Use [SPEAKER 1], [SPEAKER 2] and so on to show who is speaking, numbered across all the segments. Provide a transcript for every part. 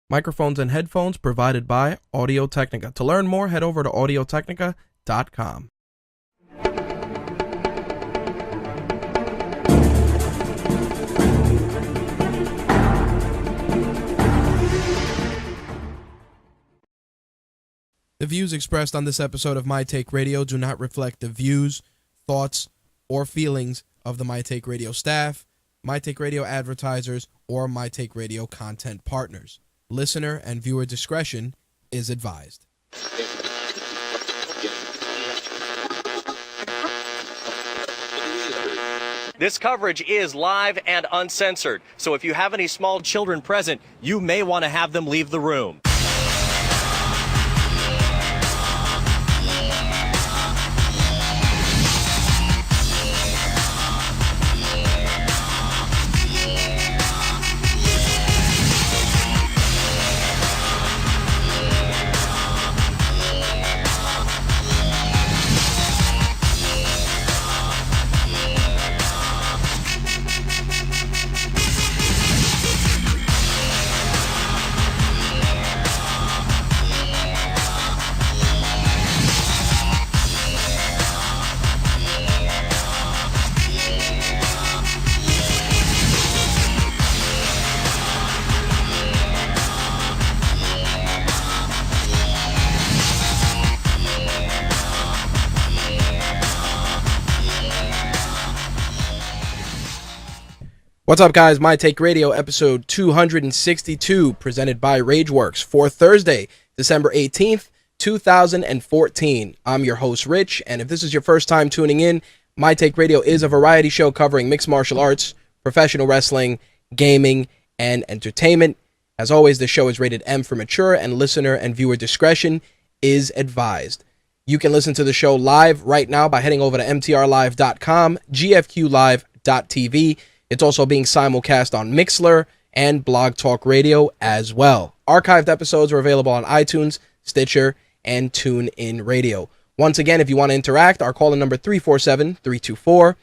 [SPEAKER 1] Microphones and headphones provided by Audio-Technica. To learn more, head over to audiotechnica.com. The views expressed on this episode of My Take Radio do not reflect the views, thoughts, or feelings of the My Take Radio staff, My Take Radio advertisers, or My Take Radio content partners. Listener and viewer discretion is advised.
[SPEAKER 2] This coverage is live and uncensored, so if you have any small children present, you may want to have them leave the room.
[SPEAKER 1] What's up, guys? My Take Radio, episode 262, presented by Rageworks for Thursday, December 18th, 2014. I'm your host, Rich, and if this is your first time tuning in, My Take Radio is a variety show covering mixed martial arts, professional wrestling, gaming, and entertainment. As always, the show is rated M for mature, and listener and viewer discretion is advised. You can listen to the show live right now by heading over to mtrlive.com, gfqlive.tv. It's also being simulcast on Mixlr and Blog Talk Radio as well. Archived episodes are available on iTunes, Stitcher, and TuneIn Radio. Once again, if you want to interact, our call-in number 347-324-3541,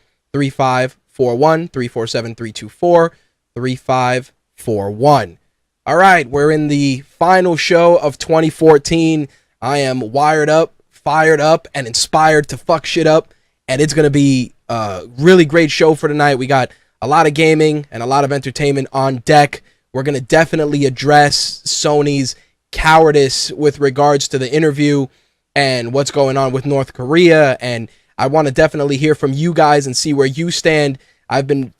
[SPEAKER 1] 347-324-3541. All right, we're in the final show of 2014. I am wired up, fired up, and inspired to fuck shit up, and it's going to be a really great show for tonight. We got a lot of gaming and a lot of entertainment on deck. We're going to definitely address Sony's cowardice with regards to the interview and what's going on with North Korea. And I want to definitely hear from you guys and see where you stand. I've been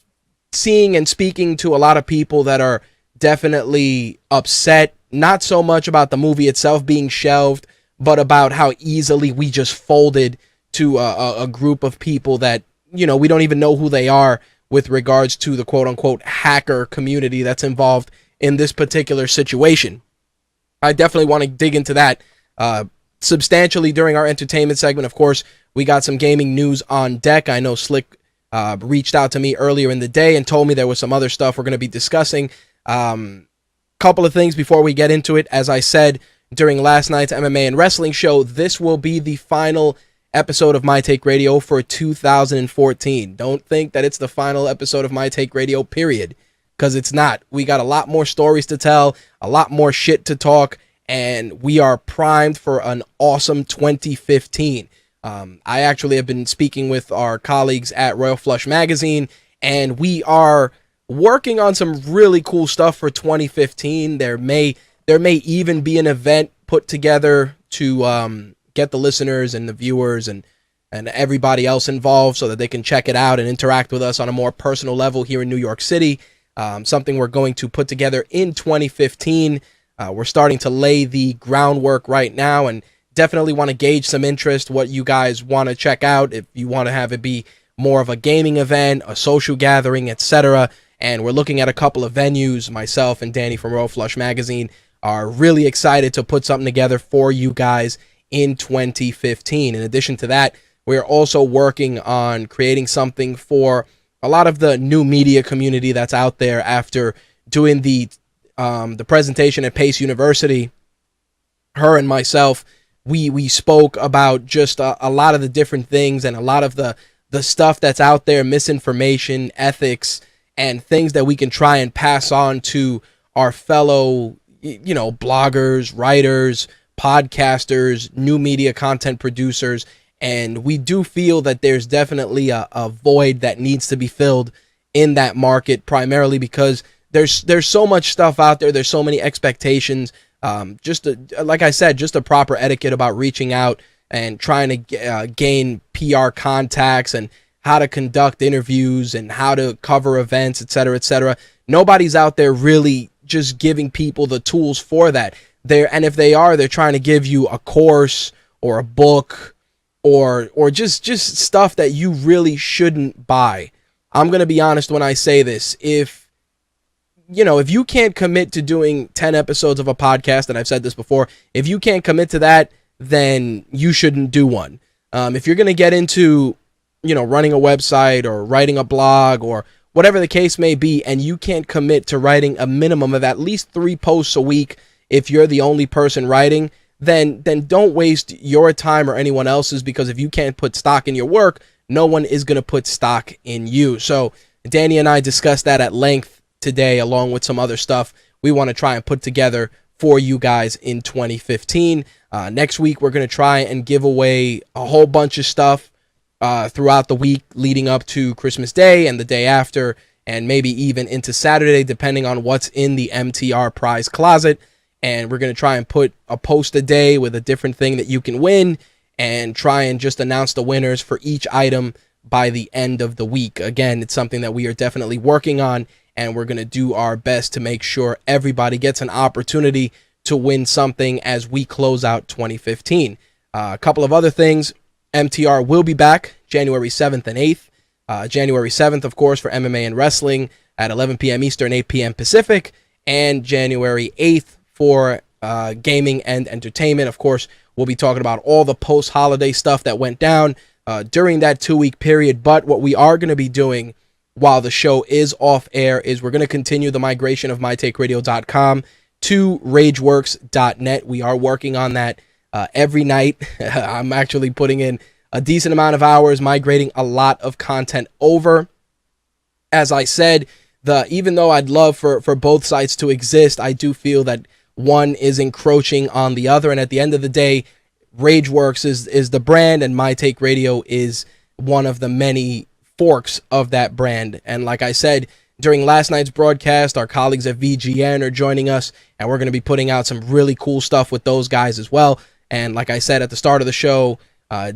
[SPEAKER 1] seeing and speaking to a lot of people that are definitely upset, not so much about the movie itself being shelved, but about how easily we just folded to a group of people that, you know, we don't even know who they are, with regards to the quote-unquote hacker community that's involved in this particular situation. I definitely want to dig into that substantially during our entertainment segment. Of course, we got some gaming news on deck. I know Slick reached out to me earlier in the day and told me there was some other stuff we're going to be discussing. Couple of things before we get into it. As I said during last night's MMA and wrestling show, this will be the final episode of My Take Radio for 2014. Don't think that it's the final episode of My Take Radio, period, because it's not. We got a lot more stories to tell, a lot more shit to talk, and we are primed for an awesome 2015. I actually have been speaking with our colleagues at Royal Flush Magazine, and we are working on some really cool stuff for 2015. There may even be an event put together to get the listeners and the viewers and everybody else involved so that they can check it out and interact with us on a more personal level here in New York City. Something we're going to put together in 2015. We're starting to lay the groundwork right now and definitely want to gauge some interest, what you guys want to check out, if you want to have it be more of a gaming event, a social gathering, etc. And we're looking at a couple of venues. Myself and Danny from Royal Flush Magazine are really excited to put something together for you guys in 2015. In addition to that, we're also working on creating something for a lot of the new media community that's out there after doing the presentation at Pace University. Her and myself, we spoke about just a lot of the different things and a lot of the stuff that's out there, misinformation, ethics, and things that we can try and pass on to our fellow bloggers, writers, podcasters, new media content producers. And we do feel that there's definitely a void that needs to be filled in that market, primarily because there's so much stuff out there. There's so many expectations. Like I said, just a proper etiquette about reaching out and trying to gain PR contacts and how to conduct interviews and how to cover events, et cetera, et cetera. Nobody's out there really just giving people the tools for that. And if they are, they're trying to give you a course or a book or just stuff that you really shouldn't buy. I'm going to be honest when I say this. If you can't commit to doing 10 episodes of a podcast, and I've said this before, if you can't commit to that, then you shouldn't do one. If you're going to get into, running a website or writing a blog or whatever the case may be, and you can't commit to writing a minimum of at least 3 posts a week if you're the only person writing, then don't waste your time or anyone else's, because if you can't put stock in your work, no one is going to put stock in you. So Danny and I discussed that at length today, along with some other stuff we want to try and put together for you guys in 2015. Next week, we're going to try and give away a whole bunch of stuff throughout the week leading up to Christmas Day and the day after, and maybe even into Saturday, depending on what's in the MTR prize closet. And we're going to try and put a post a day with a different thing that you can win and try and just announce the winners for each item by the end of the week. Again, it's something that we are definitely working on, and we're going to do our best to make sure everybody gets an opportunity to win something as we close out 2015. A couple of other things. MTR will be back January 7th and 8th. January 7th, of course, for MMA and wrestling at 11 p.m. Eastern, 8 p.m. Pacific, and January 8th for gaming and entertainment. Of course, we'll be talking about all the post-holiday stuff that went down during that 2-week period. But what we are going to be doing while the show is off air is we're going to continue the migration of mytakeradio.com to rageworks.net. We are working on that every night. I'm actually putting in a decent amount of hours, migrating a lot of content over. As I said, even though I'd love for both sites to exist, I do feel that one is encroaching on the other. And at the end of the day, Rageworks is the brand, and My Take Radio is one of the many forks of that brand. And like I said, during last night's broadcast, our colleagues at VGN are joining us, and we're going to be putting out some really cool stuff with those guys as well. And like I said at the start of the show,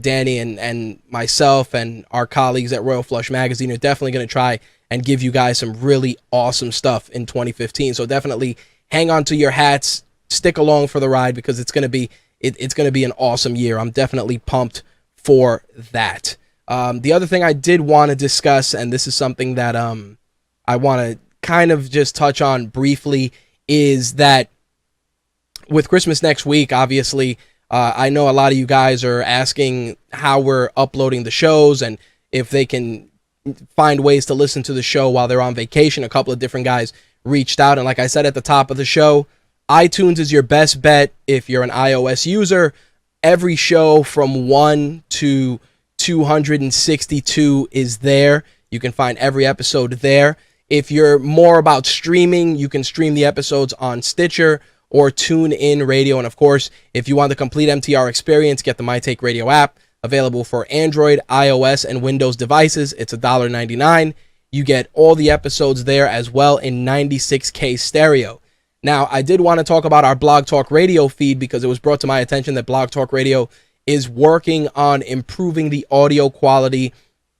[SPEAKER 1] Danny and myself and our colleagues at Royal Flush Magazine are definitely going to try and give you guys some really awesome stuff in 2015. So definitely hang on to your hats, stick along for the ride, because it's going to be an awesome year. I'm definitely pumped for that. The other thing I did want to discuss, and this is something that I want to kind of just touch on briefly, is that with Christmas next week, obviously, I know a lot of you guys are asking how we're uploading the shows and if they can find ways to listen to the show while they're on vacation. A couple of different guys reached out, and like I said at the top of the show, iTunes is your best bet if you're an iOS user. Every show from 1 to 262 is there. You can find every episode there. If you're more about streaming, you can stream the episodes on Stitcher or TuneIn Radio. And of course, if you want the complete MTR experience, get the My Take Radio app, available for Android, iOS, and Windows devices. It's $1.99. You get all the episodes there as well in 96K stereo. Now, I did want to talk about our Blog Talk Radio feed, because it was brought to my attention that Blog Talk Radio is working on improving the audio quality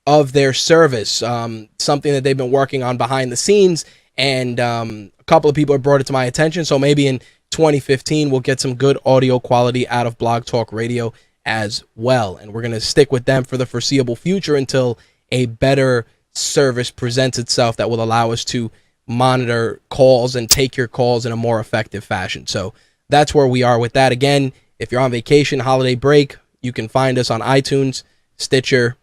[SPEAKER 1] of their service, something that they've been working on behind the scenes, and a couple of people have brought it to my attention. So maybe in 2015, we'll get some good audio quality out of Blog Talk Radio as well. And we're going to stick with them for the foreseeable future until a better service presents itself that will allow us to monitor calls and take your calls in a more effective fashion. So that's where we are with that. Again, if you're on vacation, holiday break, you can find us on iTunes, Stitcher,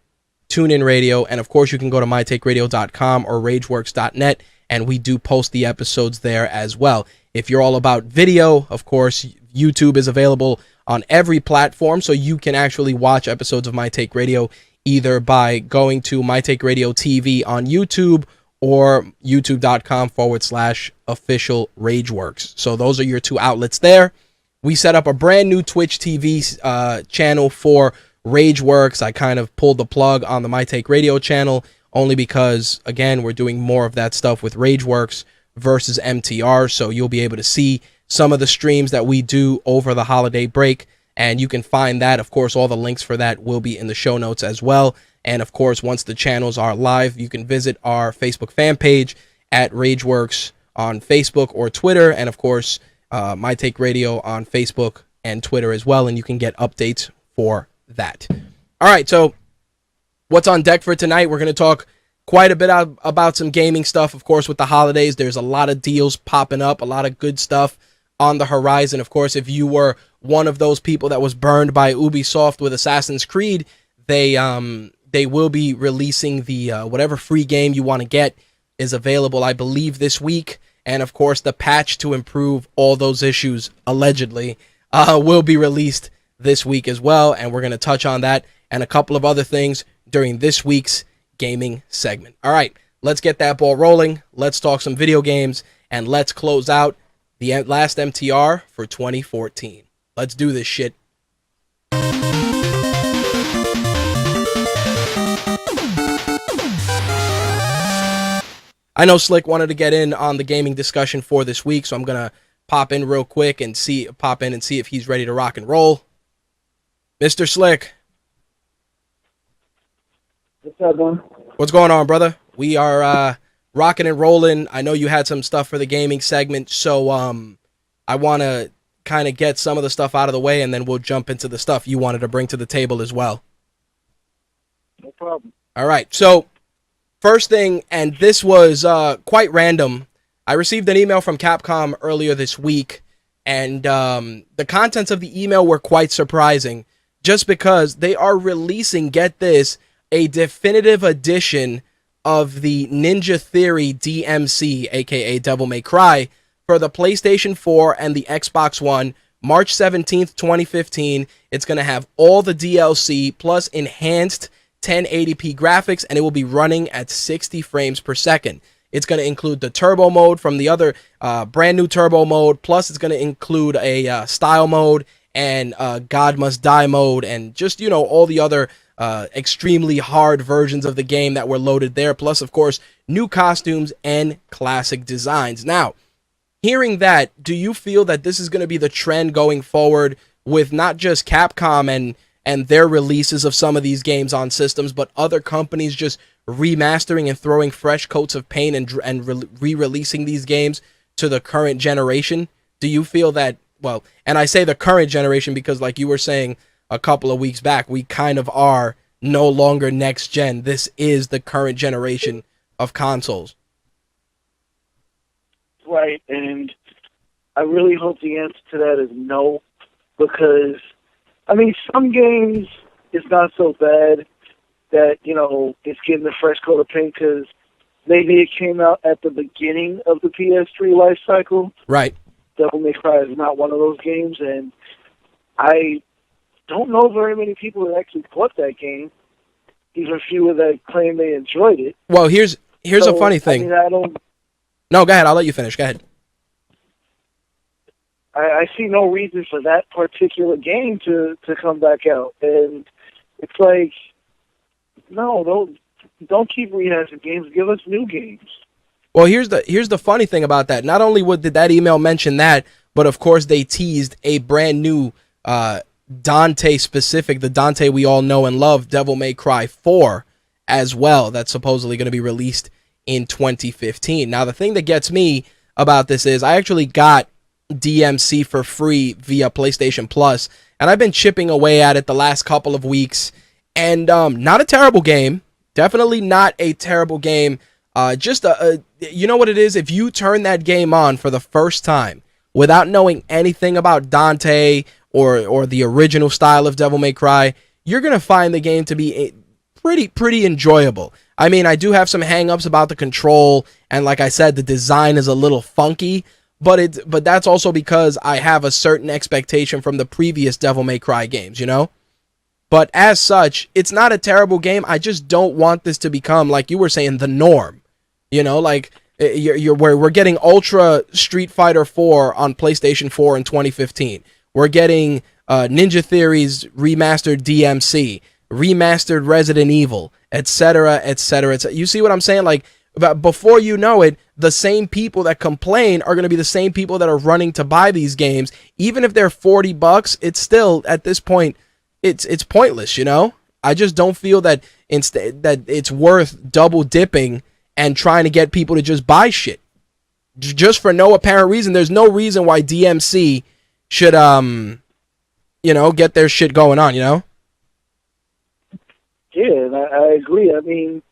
[SPEAKER 1] TuneIn Radio, and of course you can go to mytakeradio.com or rageworks.net, and we do post the episodes there as well. If you're all about video, of course, YouTube is available on every platform, so you can actually watch episodes of My Take Radio either by going to My Take Radio TV on YouTube or youtube.com/official Rageworks. So those are your two outlets there. We set up a brand new Twitch TV channel for Rageworks. I kind of pulled the plug on the My Take Radio channel only because, again, we're doing more of that stuff with Rageworks versus MTR. So you'll be able to see some of the streams that we do over the holiday break. And you can find that. Of course, all the links for that will be in the show notes as well. And of course, once the channels are live, you can visit our Facebook fan page at Rageworks on Facebook or Twitter. And of course, My Take Radio on Facebook and Twitter as well. And you can get updates for that. All right. So what's on deck for tonight? We're going to talk quite a bit about some gaming stuff. Of course, with the holidays, there's a lot of deals popping up, a lot of good stuff on the horizon. Of course, if you were one of those people that was burned by Ubisoft with Assassin's Creed, they will be releasing the whatever free game you want to get is available, I believe, this week. And of course, the patch to improve all those issues, allegedly, will be released this week as well. And we're going to touch on that and a couple of other things during this week's gaming segment. All right, let's get that ball rolling. Let's talk some video games, and let's close out the last MTR for 2014. Let's do this shit. I know Slick wanted to get in on the gaming discussion for this week, so I'm going to pop in real quick and see if he's ready to rock and roll. Mr. Slick.
[SPEAKER 3] What's up, man?
[SPEAKER 1] What's going on, brother? We are rocking and rolling. I know you had some stuff for the gaming segment, so I want to kind of get some of the stuff out of the way, and then we'll jump into the stuff you wanted to bring to the table as well.
[SPEAKER 3] No problem.
[SPEAKER 1] All right, so first thing, and this was quite random. I received an email from Capcom earlier this week, and the contents of the email were quite surprising, just because they are releasing, get this, a definitive edition of the Ninja Theory DMC, aka Devil May Cry, for the PlayStation 4 and the Xbox One, March 17th, 2015. It's going to have all the DLC plus enhanced 1080p graphics, and it will be running at 60 frames per second. It's going to include the turbo mode from the other brand new turbo mode, plus it's going to include a style mode and God Must Die mode, and just, you know, all the other extremely hard versions of the game that were loaded there, plus, of course, new costumes and classic designs. Now, hearing that, do you feel that this is going to be the trend going forward with not just Capcom and their releases of some of these games on systems, but other companies just remastering and throwing fresh coats of paint and re-releasing these games to the current generation? Do you feel that, well, and I say the current generation because, like you were saying a couple of weeks back, we kind of are no longer next gen. This is the current generation of consoles.
[SPEAKER 3] Right, and I really hope the answer to that is no, because, I mean, some games, it's not so bad that, you know, it's getting a fresh coat of paint, because maybe it came out at the beginning of the PS3 life cycle.
[SPEAKER 1] Right.
[SPEAKER 3] Devil May Cry is not one of those games, and I don't know very many people that actually bought that game, even fewer that claim they enjoyed it.
[SPEAKER 1] Well, here's a funny thing.
[SPEAKER 3] I mean,
[SPEAKER 1] No, go ahead. I'll let you finish. Go ahead.
[SPEAKER 3] I see no reason for that particular game to come back out. And it's like, no, don't keep rehashing games. Give us new games.
[SPEAKER 1] Well, here's the funny thing about that. Not only did that email mention that, but of course they teased a brand new Dante specific, the Dante we all know and love, Devil May Cry 4 as well. That's supposedly going to be released in 2015. Now, the thing that gets me about this is I actually got DMC for free via PlayStation Plus, and I've been chipping away at it the last couple of weeks, and not a terrible game. Definitely not a terrible game. Just you know what it is? If you turn that game on for the first time without knowing anything about Dante or the original style of Devil May Cry, you're going to find the game to be pretty enjoyable. I mean, I do have some hang-ups about the control, and like I said, the design is a little funky, but that's also because I have a certain expectation from the previous Devil May Cry games, you know? But as such, it's not a terrible game. I just don't want this to become, like you were saying, the norm. You know, like we're getting Ultra Street Fighter 4 on PlayStation 4 in 2015. We're getting Ninja Theory's remastered DMC, remastered Resident Evil, etc., etc. You see what I'm saying? Like, before you know it, the same people that complain are going to be the same people that are running to buy these games. Even if they're $40, it's still, at this point, it's pointless, you know? I just don't feel that that it's worth double dipping and trying to get people to just buy shit just for no apparent reason. There's no reason why DMC should get their shit going on, you know?
[SPEAKER 3] Yeah, and I agree. I mean,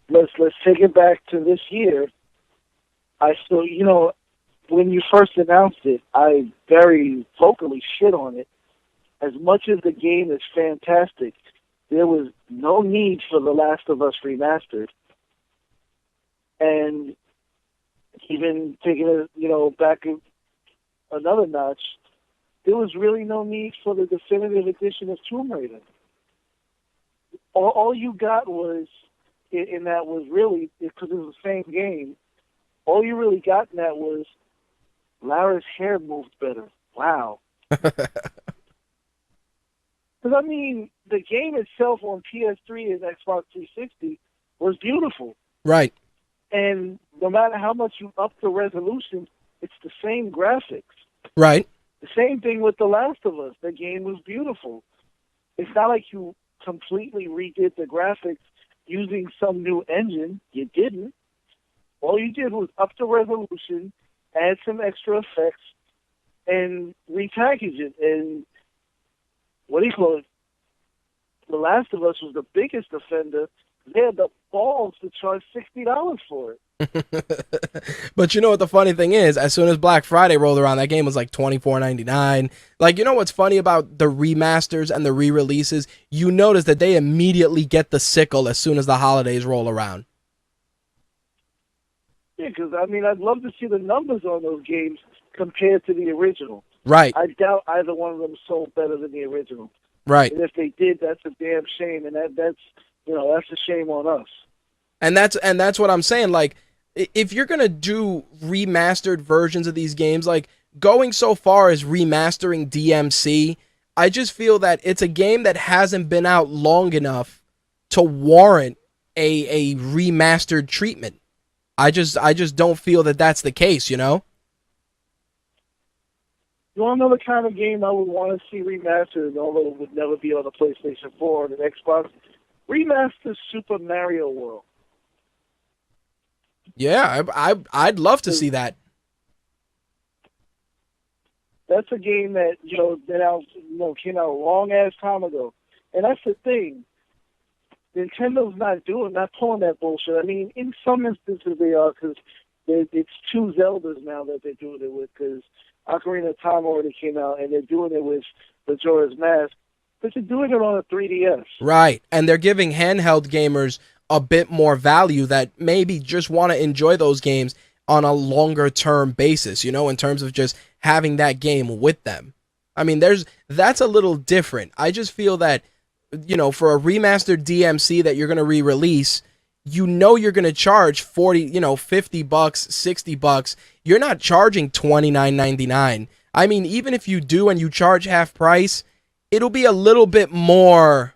[SPEAKER 3] let's take it back to this year. I still, when you first announced it, I very vocally shit on it. As much as the game is fantastic, there was no need for The Last of Us Remastered. And even taking it, back another notch, there was really no need for the definitive edition of Tomb Raider. All you got was, and that was really, because it was the same game, all you really got in that was Lara's hair moved better. Wow. Because, I mean, the game itself on PS3 and Xbox 360 was beautiful.
[SPEAKER 1] Right.
[SPEAKER 3] And no matter how much you up the resolution, it's the same graphics.
[SPEAKER 1] Right.
[SPEAKER 3] The same thing with The Last of Us. The game was beautiful. It's not like you completely redid the graphics using some new engine. You didn't. All you did was up the resolution, add some extra effects, and repackage it. And what do you call it? The Last of Us was the biggest offender. They had the balls to charge $60 for it.
[SPEAKER 1] But you know what the funny thing is? As soon as Black Friday rolled around, that game was like $24.99. Like, you know what's funny about the remasters and the re-releases? You notice that they immediately get the sickle as soon as the holidays roll around.
[SPEAKER 3] Yeah, because, I mean, I'd love to see the numbers on those games compared to the original.
[SPEAKER 1] Right.
[SPEAKER 3] I doubt either one of them sold better than the original.
[SPEAKER 1] Right.
[SPEAKER 3] And if they did, that's a damn shame, and that's a shame on us.
[SPEAKER 1] And that's what I'm saying. Like, if you're gonna do remastered versions of these games, like going so far as remastering DMC, I just feel that it's a game that hasn't been out long enough to warrant a remastered treatment. I just don't feel that that's the case, you know?
[SPEAKER 3] You want to know the kind of game I would want to see remastered, although it would never be on the PlayStation 4 or the Xbox? Remaster Super Mario World.
[SPEAKER 1] Yeah, I'd love to see that.
[SPEAKER 3] That's a game that came out a long ass time ago, and that's the thing. Nintendo's not pulling that bullshit. I mean, in some instances they are, because it's two Zeldas now that they're doing it with, because Ocarina of Time already came out, and they're doing it with Majora's Mask, but they're doing it on a 3DS. Right,
[SPEAKER 1] and they're giving handheld gamers a bit more value that maybe just want to enjoy those games on a longer term basis, you know, in terms of just having that game with them. I mean, that's a little different. I just feel that, you know, for a remastered DMC that you're going to re-release, you know you're going to charge $40, $50, $60. You're not charging $29.99. I mean, even if you do and you charge half price, it'll be a little bit more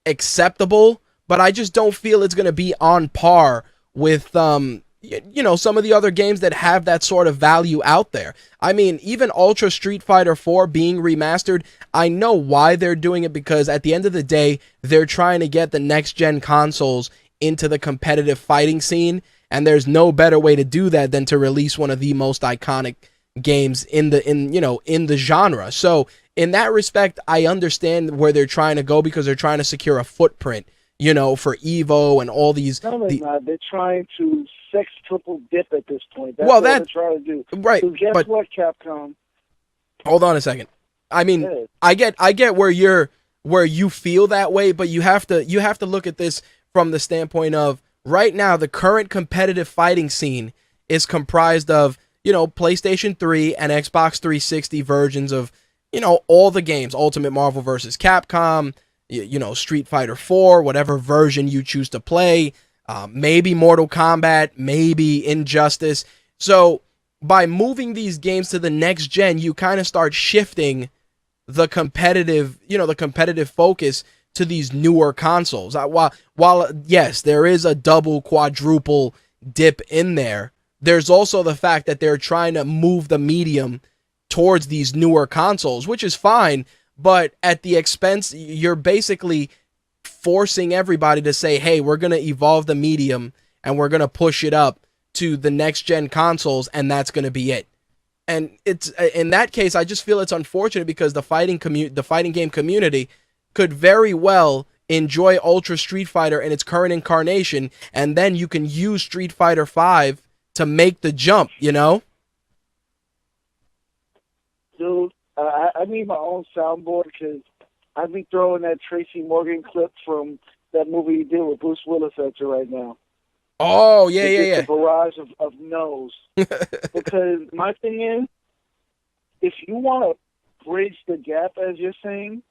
[SPEAKER 1] acceptable, but I just don't feel it's going to be on par with some of the other games that have that sort of value out there. I mean, even Ultra Street Fighter 4 being remastered, I know why they're doing it, because at the end of the day, they're trying to get the next-gen consoles into the competitive fighting scene, and there's no better way to do that than to release one of the most iconic games in the genre. So, in that respect, I understand where they're trying to go, because they're trying to secure a footprint, for Evo and all these.
[SPEAKER 3] No, they're not. They're trying to sextuple dip at this point. That's what they're trying to do.
[SPEAKER 1] Right.
[SPEAKER 3] So guess what, Capcom?
[SPEAKER 1] Hold on a second. I mean, I get where you feel that way, but you have to look at this from the standpoint of right now the current competitive fighting scene is comprised of, PlayStation 3 and Xbox 360 versions of, all the games, Ultimate Marvel vs. Capcom, Street Fighter 4, whatever version you choose to play, maybe Mortal Kombat, maybe Injustice. So by moving these games to the next gen, you kind of start shifting the competitive, the competitive focus to these newer consoles. While yes, there is a double, quadruple dip in there, there's also the fact that they're trying to move the medium towards these newer consoles, which is fine, but at the expense, you're basically forcing everybody to say, hey, we're going to evolve the medium and we're going to push it up to the next gen consoles, and that's going to be it. And it's in that case, I just feel it's unfortunate because the fighting game community could very well enjoy Ultra Street Fighter in its current incarnation, and then you can use Street Fighter V to make the jump,
[SPEAKER 3] Dude, I need my own soundboard because I'd be throwing that Tracy Morgan clip from that movie you did with Bruce Willis at you right now.
[SPEAKER 1] Oh, yeah.
[SPEAKER 3] A barrage of no's. Because my thing is, if you want to bridge the gap, as you're saying,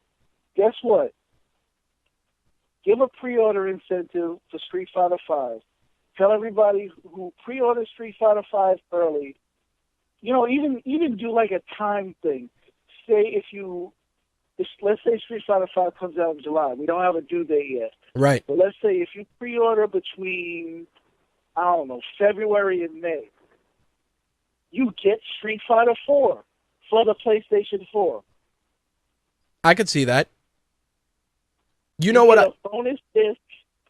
[SPEAKER 3] guess what? Give a pre-order incentive for Street Fighter V. Tell everybody who pre-ordered Street Fighter V early, even do like a time thing. Say let's say Street Fighter V comes out in July. We don't have a due date yet.
[SPEAKER 1] Right.
[SPEAKER 3] But let's say if you pre-order between, I don't know, February and May, you get Street Fighter 4 for the PlayStation 4.
[SPEAKER 1] I could see that. You
[SPEAKER 3] get a bonus disc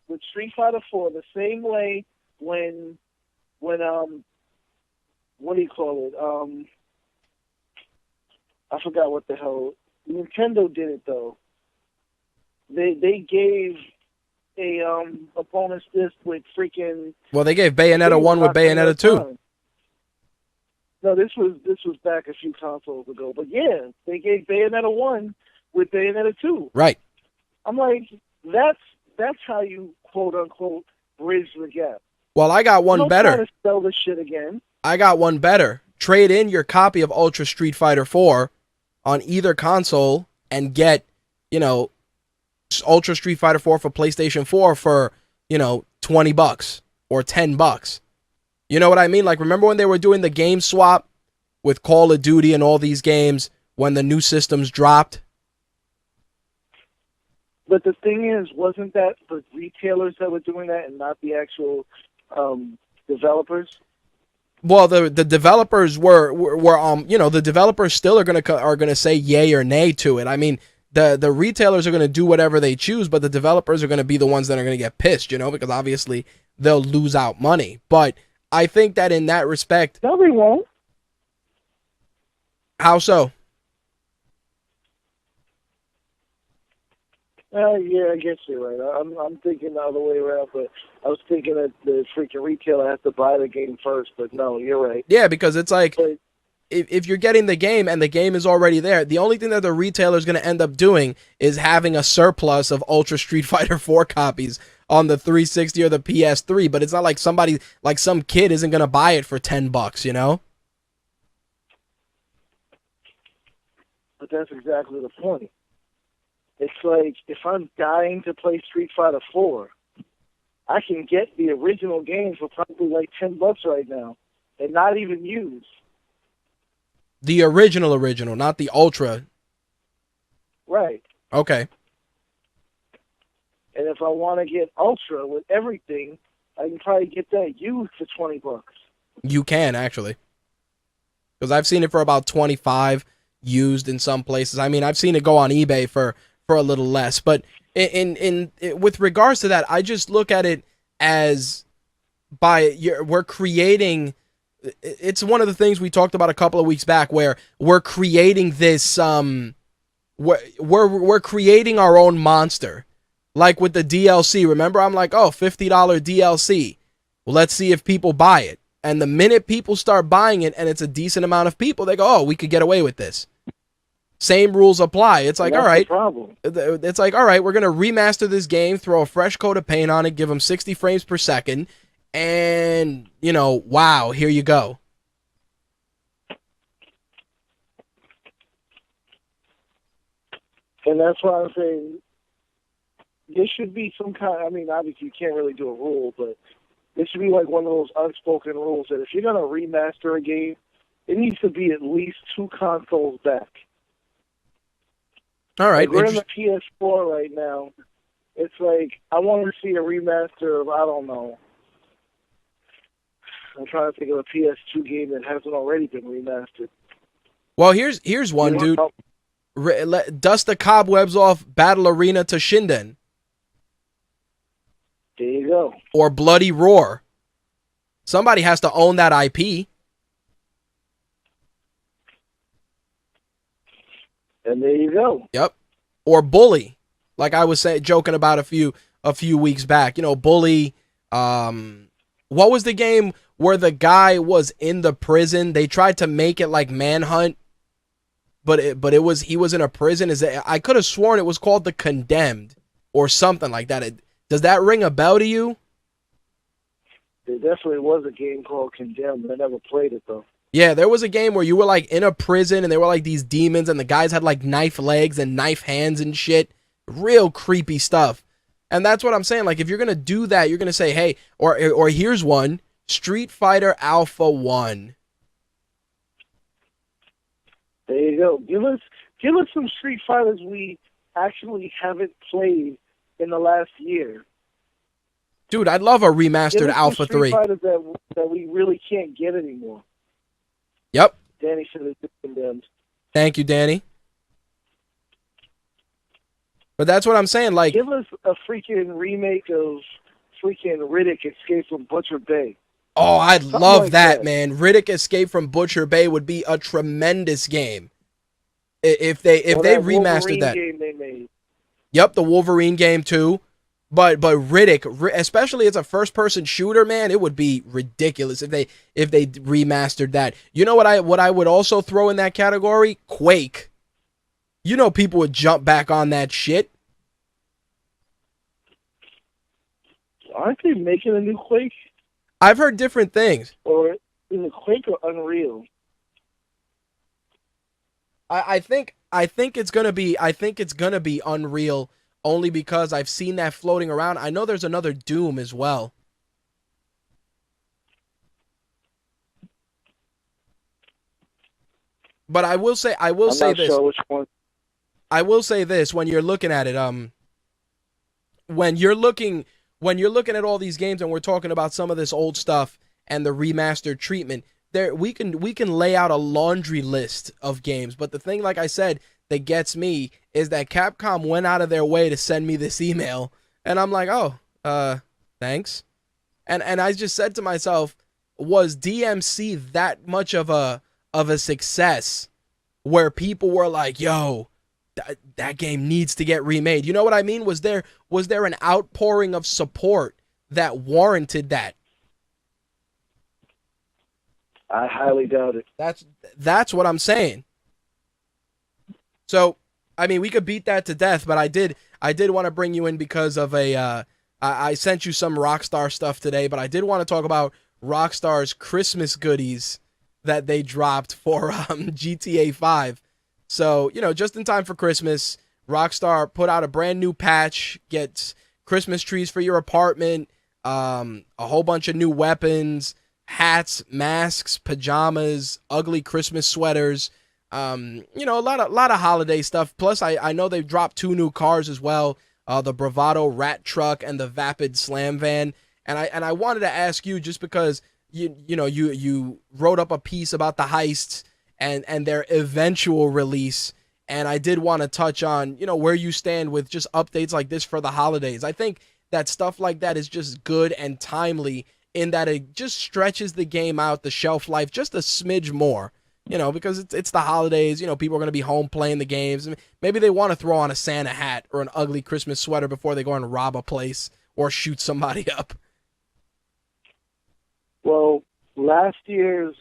[SPEAKER 3] with Street Fighter 4 the same way when what do you call it? I forgot what the hell. Nintendo did it though. They gave a bonus disc with freaking.
[SPEAKER 1] Well, they gave Bayonetta 1 with Bayonetta 2.
[SPEAKER 3] No, this was back a few consoles ago. But yeah, they gave Bayonetta 1 with Bayonetta 2.
[SPEAKER 1] Right.
[SPEAKER 3] I'm like, that's how you quote unquote bridge the gap.
[SPEAKER 1] Well, I got one better.
[SPEAKER 3] Try to sell this shit again.
[SPEAKER 1] I got one better. Trade in your copy of Ultra Street Fighter 4 on either console and get, Ultra Street Fighter 4 for PlayStation 4 for, $20 or $10. You know what I mean? Like, remember when they were doing the game swap with Call of Duty and all these games when the new systems dropped?
[SPEAKER 3] But the thing is, wasn't that the retailers that were doing that and not the actual developers?
[SPEAKER 1] Well, the developers were the developers still are gonna say yay or nay to it. I mean, the retailers are gonna do whatever they choose, but the developers are gonna be the ones that are gonna get pissed, because obviously they'll lose out money. But I think that in that respect,
[SPEAKER 3] no, they won't.
[SPEAKER 1] How so?
[SPEAKER 3] Yeah, I guess you're right. I'm thinking the other way around, but I was thinking that the freaking retailer has to buy the game first. But no, you're right.
[SPEAKER 1] Yeah, because it's like, if you're getting the game and the game is already there, the only thing that the retailer is going to end up doing is having a surplus of Ultra Street Fighter 4 copies on the 360 or the PS3. But it's not like some kid isn't going to buy it for $10,
[SPEAKER 3] But that's exactly the point. It's like, if I'm dying to play Street Fighter 4, I can get the original game for probably like $10 right now, and not even used.
[SPEAKER 1] The original, not the Ultra.
[SPEAKER 3] Right.
[SPEAKER 1] Okay.
[SPEAKER 3] And if I want to get Ultra with everything, I can probably get that used for $20.
[SPEAKER 1] You can, actually. Because I've seen it for about $25 used in some places. I mean, I've seen it go on eBay for a little less. But in with regards to that, I just look at it as we're creating. It's one of the things we talked about a couple of weeks back, where we're creating this. We're creating our own monster, like with the DLC. Remember, I'm like, oh, $50 DLC. Well, let's see if people buy it. And the minute people start buying it, and it's a decent amount of people, they go, oh, we could get away with this. Same rules apply. It's like, all right, it's like, all right, we're going to remaster this game, throw a fresh coat of paint on it, give them 60 frames per second, and, wow, here you go.
[SPEAKER 3] And that's why I'm saying there should be some kind. I mean, obviously you can't really do a rule, but there should be like one of those unspoken rules that if you're gonna remaster a game, it needs to be at least 2 consoles back.
[SPEAKER 1] All right.
[SPEAKER 3] Like we're in the PS4 right now. It's like I want to see a remaster of, I don't know. I'm trying to think of a PS2 game that hasn't already been remastered.
[SPEAKER 1] Well, here's one, dude. Dust the cobwebs off Battle Arena to Shinden.
[SPEAKER 3] There you go.
[SPEAKER 1] Or Bloody Roar. Somebody has to own that IP.
[SPEAKER 3] And there you go.
[SPEAKER 1] Yep. Or Bully, like I was joking about a few weeks back. You know, Bully. What was the game where the guy was in the prison? They tried to make it like Manhunt, but he was in a prison. I could have sworn it was called The Condemned or something like that. Does that ring a bell to you?
[SPEAKER 3] There definitely was a game called Condemned. I never played it though.
[SPEAKER 1] Yeah, there was a game where you were like in a prison and there were like these demons and the guys had like knife legs and knife hands and shit. Real creepy stuff. And that's what I'm saying. Like if you're going to do that, you're going to say, hey, or here's one, Street Fighter Alpha 1.
[SPEAKER 3] There you go. Give us some Street Fighters we actually haven't played in the last year.
[SPEAKER 1] Dude, I'd love a remastered Alpha 3.
[SPEAKER 3] Street Fighters that we really can't get anymore.
[SPEAKER 1] Yep.
[SPEAKER 3] Danny should have Condemned.
[SPEAKER 1] Thank you, Danny. But that's what I'm saying. Like,
[SPEAKER 3] give us a freaking remake of freaking Riddick Escape from Butcher Bay.
[SPEAKER 1] Oh, I'd
[SPEAKER 3] Something
[SPEAKER 1] love
[SPEAKER 3] like
[SPEAKER 1] that, man. Riddick Escape from Butcher Bay would be a tremendous game. If they remastered that.
[SPEAKER 3] Game they made.
[SPEAKER 1] Yep, the Wolverine game too. But Riddick, especially as a first-person shooter, man, it would be ridiculous if they remastered that. You know what I would also throw in that category? Quake. You know people would jump back on that shit.
[SPEAKER 3] Aren't they making a new Quake?
[SPEAKER 1] I've heard different things.
[SPEAKER 3] Or is it Quake or Unreal?
[SPEAKER 1] I think it's gonna be Unreal. Only because I've seen that floating around. I know there's another Doom as well. But I will say this.
[SPEAKER 3] Sure which one.
[SPEAKER 1] I will say this, when you're looking at it, when you're looking at all these games and we're talking about some of this old stuff and the remastered treatment, there we can lay out a laundry list of games. But the thing, like I said, that gets me is that Capcom went out of their way to send me this email, and I'm like, oh, thanks. And I just said to myself, was DMC that much of a success where people were like, yo, that game needs to get remade? You know what I mean? Was there an outpouring of support that warranted that?
[SPEAKER 3] I highly doubt it.
[SPEAKER 1] That's what I'm saying. So, I mean, we could beat that to death, but I did want to bring you in because of I sent you some Rockstar stuff today, but I did want to talk about Rockstar's Christmas goodies that they dropped for GTA 5. So, you know, just in time for Christmas, Rockstar put out a brand new patch, get Christmas trees for your apartment, a whole bunch of new weapons, hats, masks, pajamas, ugly Christmas sweaters. You know, a lot of holiday stuff. Plus, I know they've dropped 2 new cars as well, the Bravado Rat Truck and the Vapid Slam Van. And I wanted to ask you, just because you wrote up a piece about the heists and their eventual release, and I did want to touch on, you know, where you stand with just updates like this for the holidays. I think that stuff like that is just good and timely in that it just stretches the game out, the shelf life, just a smidge more. You know, because it's the holidays, you know, people are going to be home playing the games. Maybe they want to throw on a Santa hat or an ugly Christmas sweater before they go and rob a place or shoot somebody up.
[SPEAKER 3] Well, last year's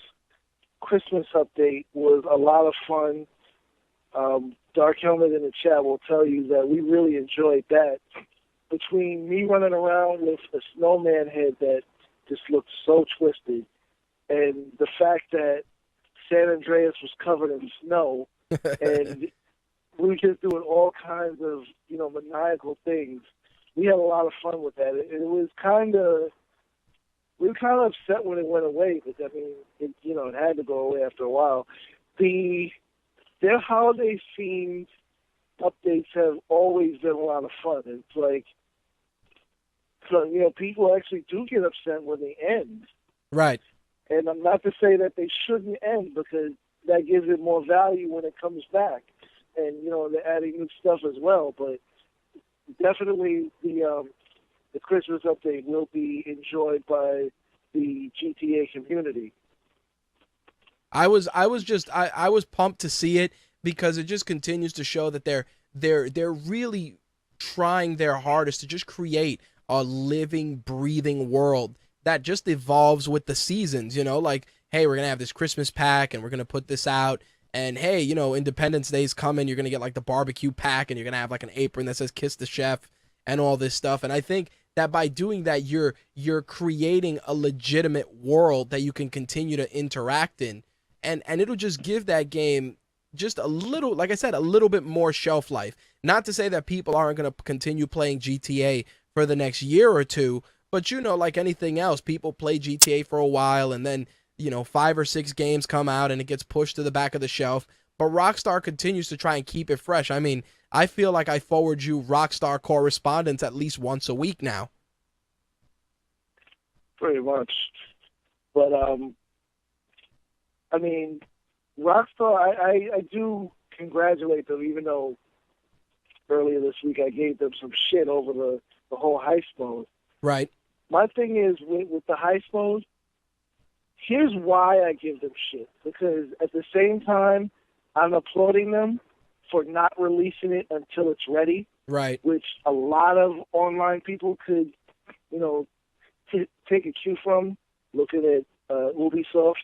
[SPEAKER 3] Christmas update was a lot of fun. Dark Helmet in the chat will tell you that we really enjoyed that. Between me running around with a snowman head that just looked so twisted, and the fact that San Andreas was covered in snow, and we were just doing all kinds of, you know, maniacal things. we had a lot of fun with that. It was we were kind of upset when it went away, but I mean, it had to go away after a while. Their holiday themed updates have always been a lot of fun. It's like, so, people actually do get upset when they end.
[SPEAKER 1] Right.
[SPEAKER 3] And I'm not to say that they shouldn't end, because that gives it more value when it comes back. And, they're adding new stuff as well. But definitely the Christmas update will be enjoyed by the GTA community.
[SPEAKER 1] I was pumped to see it, because it just continues to show that they're really trying their hardest to just create a living, breathing world that just evolves with the seasons, like, hey, we're going to have this Christmas pack and we're going to put this out. And hey, Independence Day's coming. You're going to get like the barbecue pack, and you're going to have like an apron that says "Kiss the Chef" and all this stuff. And I think that by doing that, you're creating a legitimate world that you can continue to interact in. And it'll just give that game just a little, like I said, a little bit more shelf life. Not to say that people aren't going to continue playing GTA for the next year or two, but like anything else, people play GTA for a while, and then 5 or 6 games come out and it gets pushed to the back of the shelf. But Rockstar continues to try and keep it fresh. I mean, I feel like I forward you Rockstar correspondence at least once a week now.
[SPEAKER 3] Pretty much. But I mean, Rockstar, I do congratulate them, even though earlier this week I gave them some shit over the whole heist mode.
[SPEAKER 1] Right.
[SPEAKER 3] My thing is, with the heist mode, here's why I give them shit. Because at the same time, I'm applauding them for not releasing it until it's ready.
[SPEAKER 1] Right. Which
[SPEAKER 3] a lot of online people could, take a cue from, looking at Ubisoft.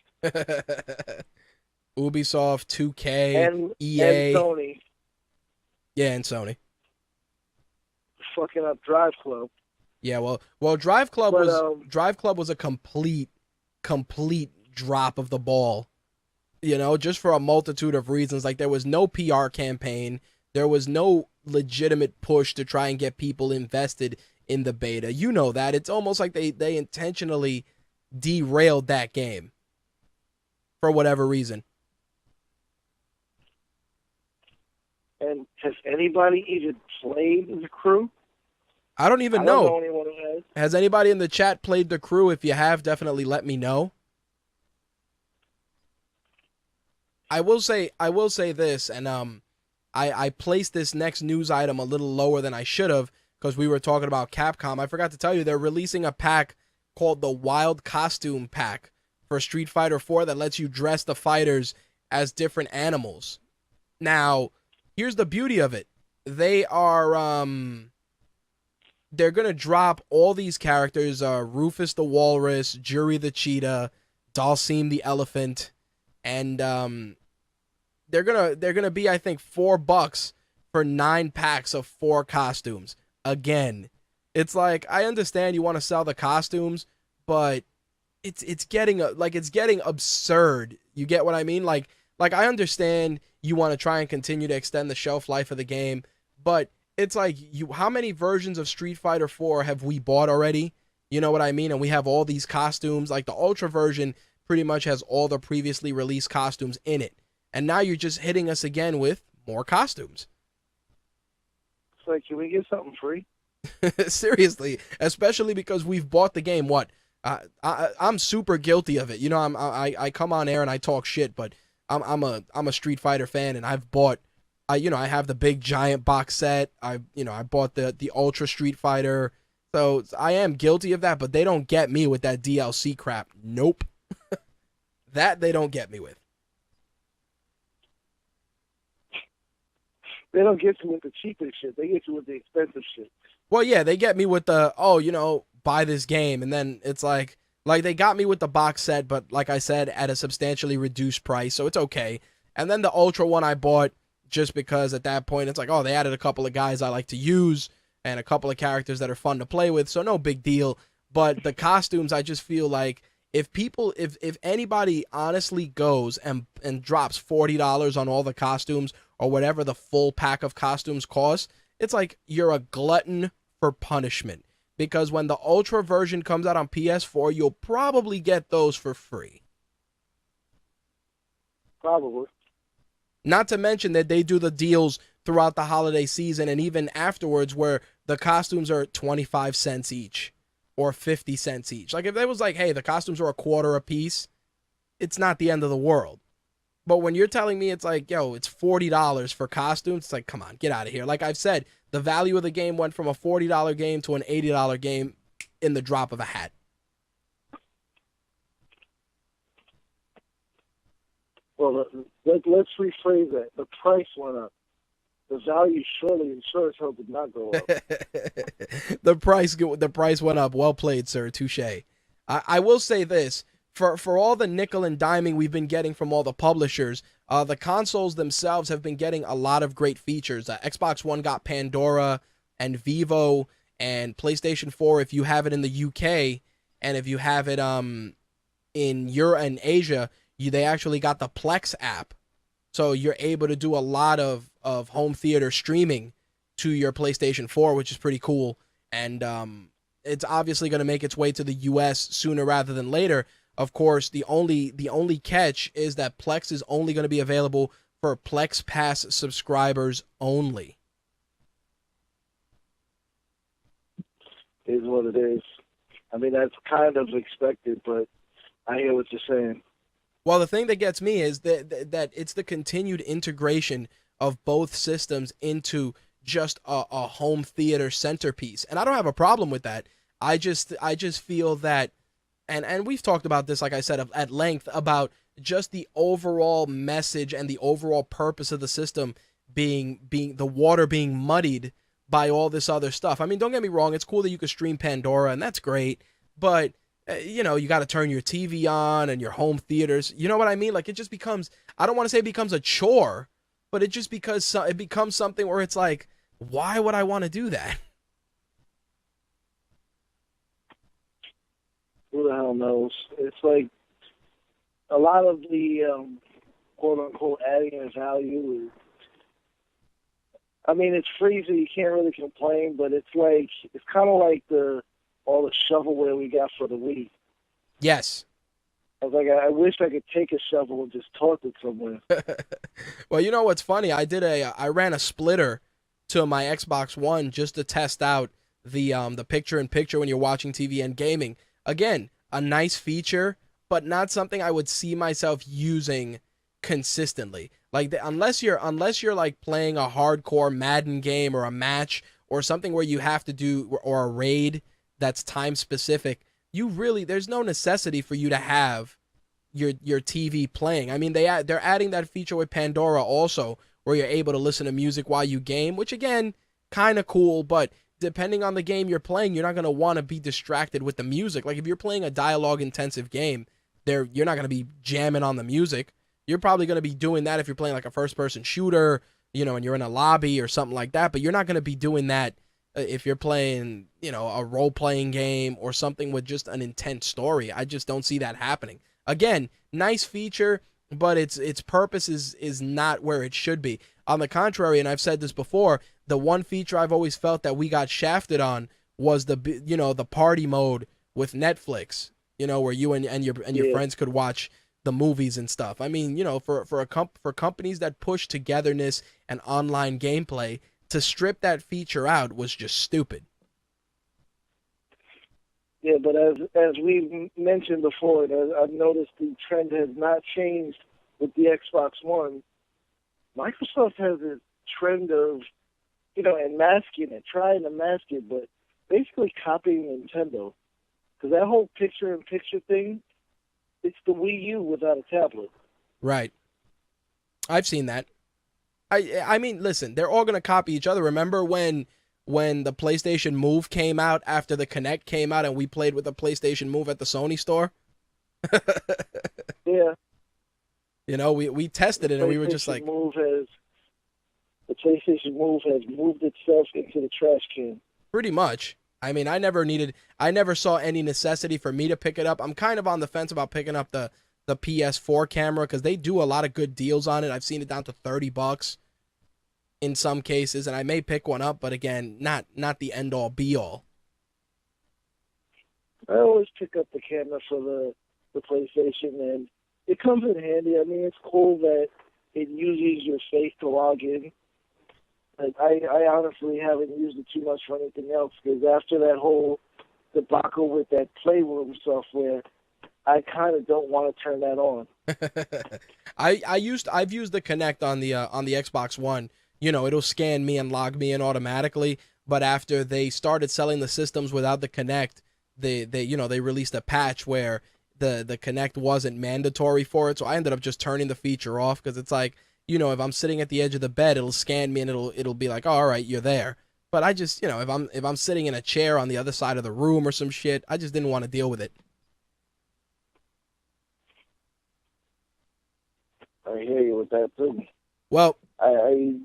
[SPEAKER 1] Ubisoft, 2K,
[SPEAKER 3] and
[SPEAKER 1] EA.
[SPEAKER 3] And Sony.
[SPEAKER 1] Yeah, and Sony.
[SPEAKER 3] Fucking up Drive Club.
[SPEAKER 1] Yeah, well, Drive Club was a complete drop of the ball. Just for a multitude of reasons. Like, there was no PR campaign, there was no legitimate push to try and get people invested in the beta. That it's almost like they intentionally derailed that game for whatever reason.
[SPEAKER 3] And has anybody even played The Crew?
[SPEAKER 1] I don't even know.
[SPEAKER 3] I don't know anyone who has.
[SPEAKER 1] Has anybody in the chat played The Crew? If you have, definitely let me know. I will say this, and I placed this next news item a little lower than I should have, because we were talking about Capcom. I forgot to tell you, they're releasing a pack called the Wild Costume Pack for Street Fighter 4 that lets you dress the fighters as different animals. Now, here's the beauty of it. They're going to drop all these characters, Rufus the Walrus, Jury the Cheetah, Dalsim the Elephant, and they're gonna be, I think, $4 for 9 packs of 4 costumes. Again, it's like, I understand you want to sell the costumes, but it's getting absurd. You get what I mean? Like I understand you want to try and continue to extend the shelf life of the game, but it's like, how many versions of Street Fighter 4 have we bought already? You know what I mean? And we have all these costumes. Like, the Ultra version pretty much has all the previously released costumes in it. And now you're just hitting us again with more costumes.
[SPEAKER 3] It's like, can we get something free?
[SPEAKER 1] Seriously, especially because we've bought the game. I'm super guilty of it. I come on air and I talk shit, but I'm a Street Fighter fan, and I've bought. I have the big giant box set. I bought the Ultra Street Fighter. So I am guilty of that, but they don't get me with that DLC crap. Nope. That they don't get me with.
[SPEAKER 3] They don't get you with the cheapest shit. They get you with the expensive shit.
[SPEAKER 1] Well, yeah, they get me with the, buy this game. And then it's like they got me with the box set, but like I said, at a substantially reduced price. So it's okay. And then the Ultra one I bought just because at that point it's like, they added a couple of guys I like to use and a couple of characters that are fun to play with. So no big deal. But the costumes, I just feel like if anybody honestly goes and drops $40 on all the costumes or whatever the full pack of costumes costs, it's like you're a glutton for punishment. Because when the Ultra version comes out on PS4, you'll probably get those for free.
[SPEAKER 3] Probably.
[SPEAKER 1] Not to mention that they do the deals throughout the holiday season and even afterwards where the costumes are 25 cents each or 50 cents each. Like if they was like, hey, the costumes are a quarter a piece, it's not the end of the world. But when you're telling me it's like, yo, it's $40 for costumes, it's like, come on, get out of here. Like I've said, the value of the game went from a $40 game to an $80 game in the drop of a hat.
[SPEAKER 3] Well, let's rephrase that. The price went up. The value surely and sure as hell did not go up.
[SPEAKER 1] The price went up. Well played, sir. Touche. I will say this. For all the nickel and diming we've been getting from all the publishers, the consoles themselves have been getting a lot of great features. Xbox One got Pandora and Vivo, and PlayStation 4, if you have it in the UK, and if you have it in Europe and Asia, they actually got the Plex app. So you're able to do a lot of home theater streaming to your PlayStation 4, which is pretty cool. And it's obviously going to make its way to the US sooner rather than later. Of course, the only catch is that Plex is only going to be available for Plex Pass subscribers only.
[SPEAKER 3] Is what it is. I mean, that's kind of expected, but I hear what you're saying.
[SPEAKER 1] Well, the thing that gets me is that it's the continued integration of both systems into just a home theater centerpiece. And I don't have a problem with that. I just feel that, and we've talked about this, like I said, at length, about just the overall message and the overall purpose of the system being the water being muddied by all this other stuff. I mean, don't get me wrong, it's cool that you can stream Pandora, and that's great, but you got to turn your TV on and your home theaters. You know what I mean? Like, it just becomes, I don't want to say it becomes a chore, but it just it becomes something where it's like, why would I want to do that?
[SPEAKER 3] Who the hell knows? It's like a lot of the quote-unquote adding in value is, I mean, it's free, so you can't really complain, but it's kind of like all the shovelware we got for the Wii.
[SPEAKER 1] Yes.
[SPEAKER 3] I was like, I wish I could take a shovel and just toss it somewhere.
[SPEAKER 1] Well, you know what's funny? I ran a splitter to my Xbox One just to test out the picture-in-picture when you're watching TV and gaming. Again, a nice feature, but not something I would see myself using consistently. Like, unless you're like playing a hardcore Madden game or a match or something where you have to do, or a raid that's time specific, there's no necessity for you to have your TV playing. I mean, they're adding that feature with Pandora also, where you're able to listen to music while you game, which again, kind of cool, but depending on the game you're playing, you're not going to want to be distracted with the music. Like if you're playing a dialogue intensive game, you're not going to be jamming on the music. You're probably going to be doing that if you're playing like a first person shooter, and you're in a lobby or something like that, but you're not going to be doing that if you're playing, a role-playing game or something with just an intense story. I just don't see that happening. Again, nice feature, but its purpose is not where it should be. On the contrary, and I've said this before, the one feature I've always felt that we got shafted on was the party mode with Netflix, where you and your friends could watch the movies and stuff. I mean, for companies that push togetherness and online gameplay, to strip that feature out was just stupid.
[SPEAKER 3] Yeah, but as we've mentioned before, I've noticed the trend has not changed with the Xbox One. Microsoft has a trend of, and masking it, trying to mask it, but basically copying Nintendo. Because that whole picture-in-picture thing, it's the Wii U without a tablet.
[SPEAKER 1] Right. I've seen that. I mean, listen, they're all going to copy each other. Remember when the PlayStation Move came out after the Kinect came out and we played with the PlayStation Move at the Sony store?
[SPEAKER 3] Yeah.
[SPEAKER 1] We tested it and we were just like...
[SPEAKER 3] The PlayStation Move has moved itself into the trash can.
[SPEAKER 1] Pretty much. I mean, I never saw any necessity for me to pick it up. I'm kind of on the fence about picking up the PS4 camera because they do a lot of good deals on it. I've seen it down to $30. in some cases, and I may pick one up, but again, not the end all be all.
[SPEAKER 3] I always pick up the camera for the PlayStation, and it comes in handy. I mean, it's cool that it uses your face to log in. Like, I honestly haven't used it too much for anything else, because after that whole debacle with that Playroom software, I kind of don't want to turn that on.
[SPEAKER 1] I've used the Kinect on the Xbox One. You know, it'll scan me and log me in automatically. But after they started selling the systems without the Kinect, they released a patch where the Kinect wasn't mandatory for it. So I ended up just turning the feature off, because it's like, you know, if I'm sitting at the edge of the bed, it'll scan me and it'll be like, oh, all right, you're there. But I just, you know, if I'm sitting in a chair on the other side of the room or some shit, I just didn't want to deal with it.
[SPEAKER 3] I hear you with that too.
[SPEAKER 1] Well,
[SPEAKER 3] I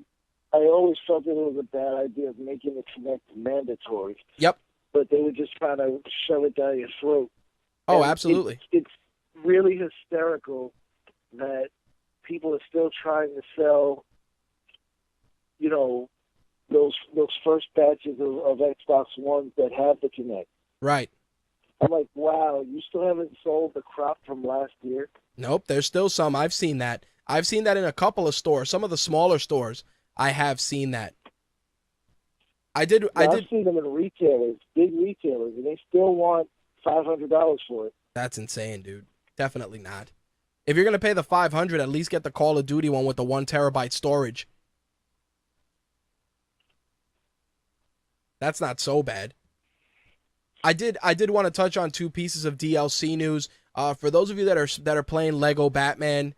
[SPEAKER 3] always felt that it was a bad idea of making the Kinect mandatory.
[SPEAKER 1] Yep.
[SPEAKER 3] But they were just trying to shove it down your throat.
[SPEAKER 1] Oh,
[SPEAKER 3] And
[SPEAKER 1] absolutely.
[SPEAKER 3] It's really hysterical that people are still trying to sell, you know, those first batches of Xbox Ones that have the Kinect.
[SPEAKER 1] Right.
[SPEAKER 3] I'm like, wow, you still haven't sold the crop from last year?
[SPEAKER 1] Nope, there's still some. I've seen that. I've seen that in a couple of stores. Some of the smaller stores, I have seen that. I've
[SPEAKER 3] seen them in retailers, big retailers, and they still want $500 for it.
[SPEAKER 1] That's insane, dude. Definitely not. If you're gonna pay the $500, at least get the Call of Duty one with the 1 terabyte storage. That's not so bad. I did want to touch on 2 pieces of DLC news. For those of you that are playing Lego Batman,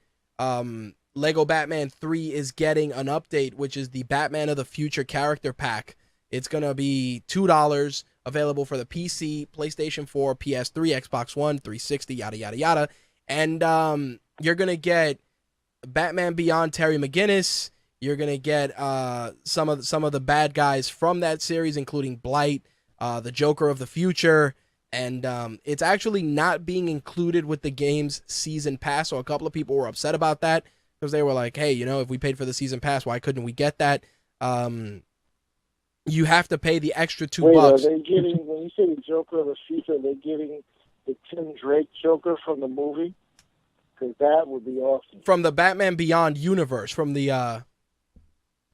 [SPEAKER 1] Lego Batman 3 is getting an update, which is the Batman of the Future character pack. It's gonna be $2, available for the PC, PlayStation 4, PS3, Xbox One, 360, yada yada yada. And you're gonna get Batman Beyond Terry McGinnis. You're gonna get some of the bad guys from that series, including Blight, the Joker of the Future, and it's actually not being included with the game's season pass. So a couple of people were upset about that, because they were like, hey, you know, if we paid for the season pass, why couldn't we get that? You have to pay the extra $2.
[SPEAKER 3] Wait, are they getting, when you say the Joker of the Future, they're getting the Tim Drake Joker from the movie? Because that would be awesome.
[SPEAKER 1] From the Batman Beyond universe, from the,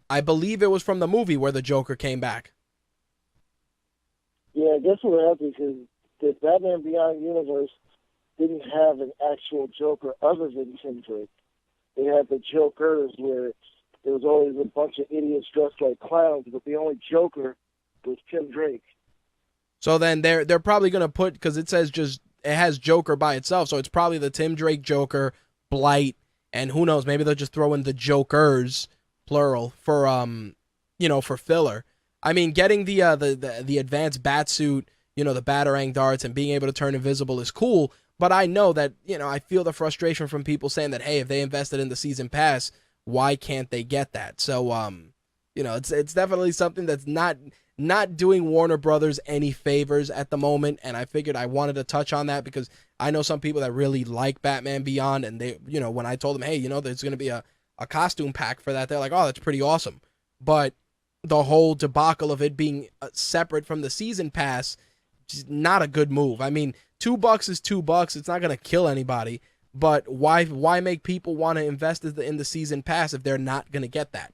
[SPEAKER 1] I believe it was from the movie where the Joker came back.
[SPEAKER 3] Yeah, I guess it would have to, because the Batman Beyond universe didn't have an actual Joker other than Tim Drake. They had the Jokers where there was always a bunch of idiots dressed like clowns, but the only Joker was Tim Drake.
[SPEAKER 1] So then they're probably going to put, because it says just, it has Joker by itself, so it's probably the Tim Drake Joker, Blight, and who knows, maybe they'll just throw in the Jokers, plural, for for filler. I mean, getting the advanced batsuit, you know, the Batarang darts, and being able to turn invisible is cool, but I know that, you know, I feel the frustration from people saying that, hey, if they invested in the season pass, why can't they get that? So, you know, it's definitely something that's not doing Warner Brothers any favors at the moment, and I figured I wanted to touch on that because I know some people that really like Batman Beyond, and they, you know, when I told them, hey, you know, there's going to be a costume pack for that, they're like, oh, that's pretty awesome. But the whole debacle of it being separate from the season pass, just not a good move. I mean, $2 is $2. It's not going to kill anybody. But why make people want to invest in the season pass if they're not going to get that?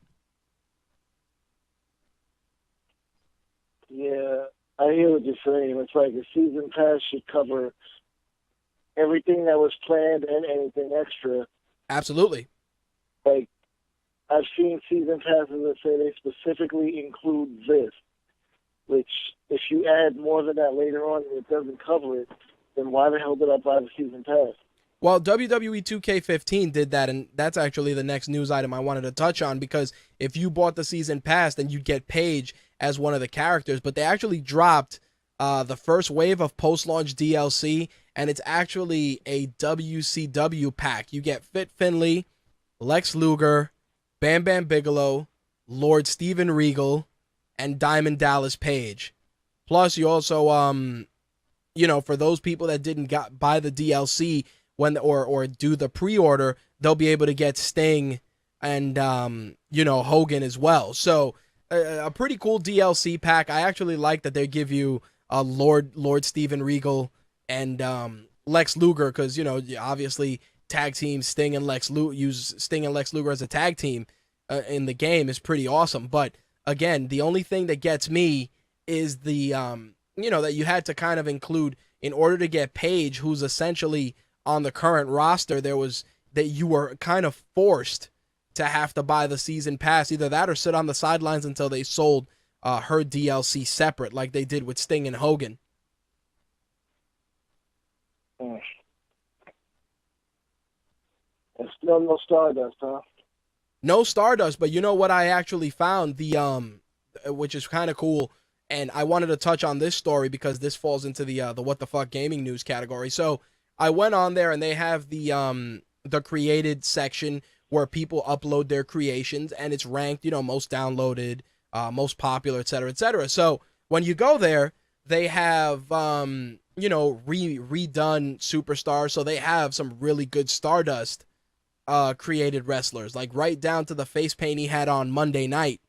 [SPEAKER 3] Yeah, I hear what you're saying. It's like a season pass should cover everything that was planned and anything extra.
[SPEAKER 1] Absolutely.
[SPEAKER 3] Like, I've seen season passes that say they specifically include this, which if you add more than that later on and it doesn't cover it, then why the hell did I buy the season pass?
[SPEAKER 1] Well, WWE 2K15 did that, and that's actually the next news item I wanted to touch on, because if you bought the season pass, then you'd get Paige as one of the characters, but they actually dropped the first wave of post-launch DLC, and it's actually a WCW pack. You get Fit Finlay, Lex Luger, Bam Bam Bigelow, Lord Steven Regal, and Diamond Page. Plus, you also, for those people that didn't buy the DLC, or do the pre-order, they'll be able to get Sting and Hogan as well. So a pretty cool DLC pack. I actually like that they give you Lord Steven Regal and Lex Luger, because obviously tag team Sting and Lex Luger as a tag team in the game is pretty awesome. But again, the only thing that gets me is the that you had to kind of include, in order to get Paige, who's essentially on the current roster, that you were kind of forced to have to buy the season pass, either that or sit on the sidelines until they sold her DLC separate, like they did with Sting and Hogan.
[SPEAKER 3] There's still no Stardust, huh?
[SPEAKER 1] No Stardust, but you know what I actually found, which is kind of cool, and I wanted to touch on this story because this falls into the what the fuck gaming news category. So I went on there and they have the created section where people upload their creations, and it's ranked, most downloaded, most popular, etc., etc. So when you go there, they have redone Superstars, so they have some really good Stardust created wrestlers, like right down to the face paint he had on Monday night,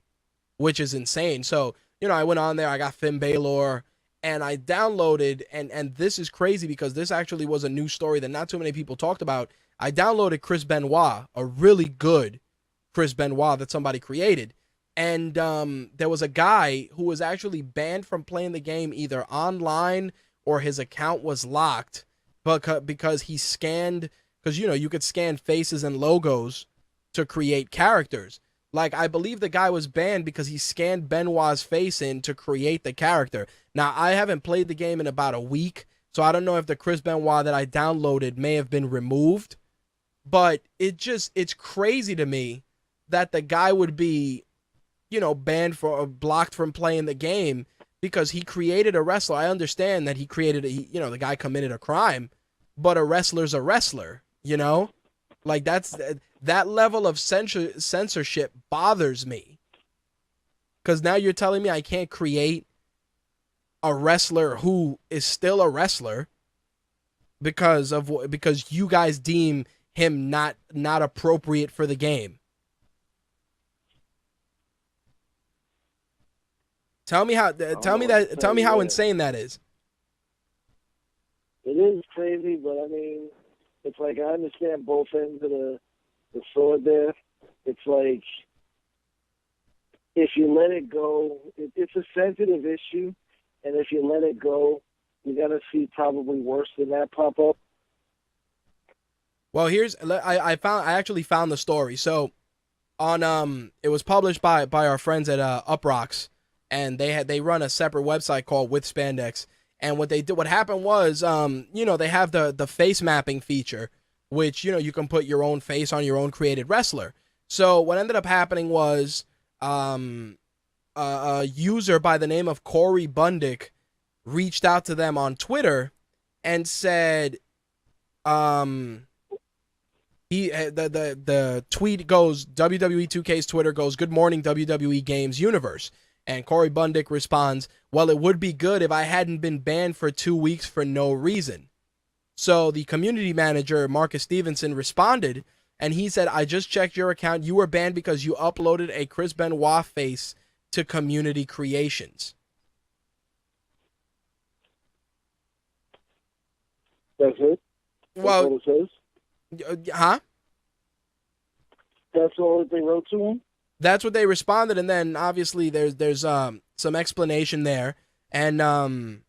[SPEAKER 1] which is insane. So I went on there, I got Finn Balor, and I downloaded, and this is crazy because this actually was a news story that not too many people talked about. I downloaded Chris Benoit, a really good Chris Benoit that somebody created. And there was a guy who was actually banned from playing the game either online or his account was locked because he scanned, because you could scan faces and logos to create characters. Like, I believe the guy was banned because he scanned Benoit's face in to create the character. Now, I haven't played the game in about a week, so I don't know if the Chris Benoit that I downloaded may have been removed. But it's crazy to me that the guy would be, banned blocked from playing the game because he created a wrestler. I understand that he created the guy committed a crime, but a wrestler's a wrestler, Like, that level of censorship bothers me. Because now you're telling me I can't create a wrestler who is still a wrestler because you guys deem him not appropriate for the game. Tell me how insane that is.
[SPEAKER 3] It is crazy, but I mean, it's like, I understand both ends of the sword there. It's like, if you let it go, it's a sensitive issue, and if you let it go, you're going to see probably worse than that pop up.
[SPEAKER 1] Well, I actually found the story. So on it was published by our friends at Uprocks, and they run a separate website called With Spandex. And what happened was, they have the face mapping feature, which, you can put your own face on your own created wrestler. So what ended up happening was, a user by the name of Corey Bundick reached out to them on Twitter and said, the tweet goes, WWE 2K's Twitter goes, "Good morning, WWE Games Universe." And Corey Bundick responds, "Well, it would be good if I hadn't been banned for 2 weeks for no reason." So the community manager, Marcus Stevenson, responded, and he said, "I just checked your account. You were banned because you uploaded a Chris Benoit face to community creations."
[SPEAKER 3] That's it?
[SPEAKER 1] Well,
[SPEAKER 3] what it says?
[SPEAKER 1] Huh?
[SPEAKER 3] That's all that they wrote to him?
[SPEAKER 1] That's what they responded, and then obviously there's some explanation there, and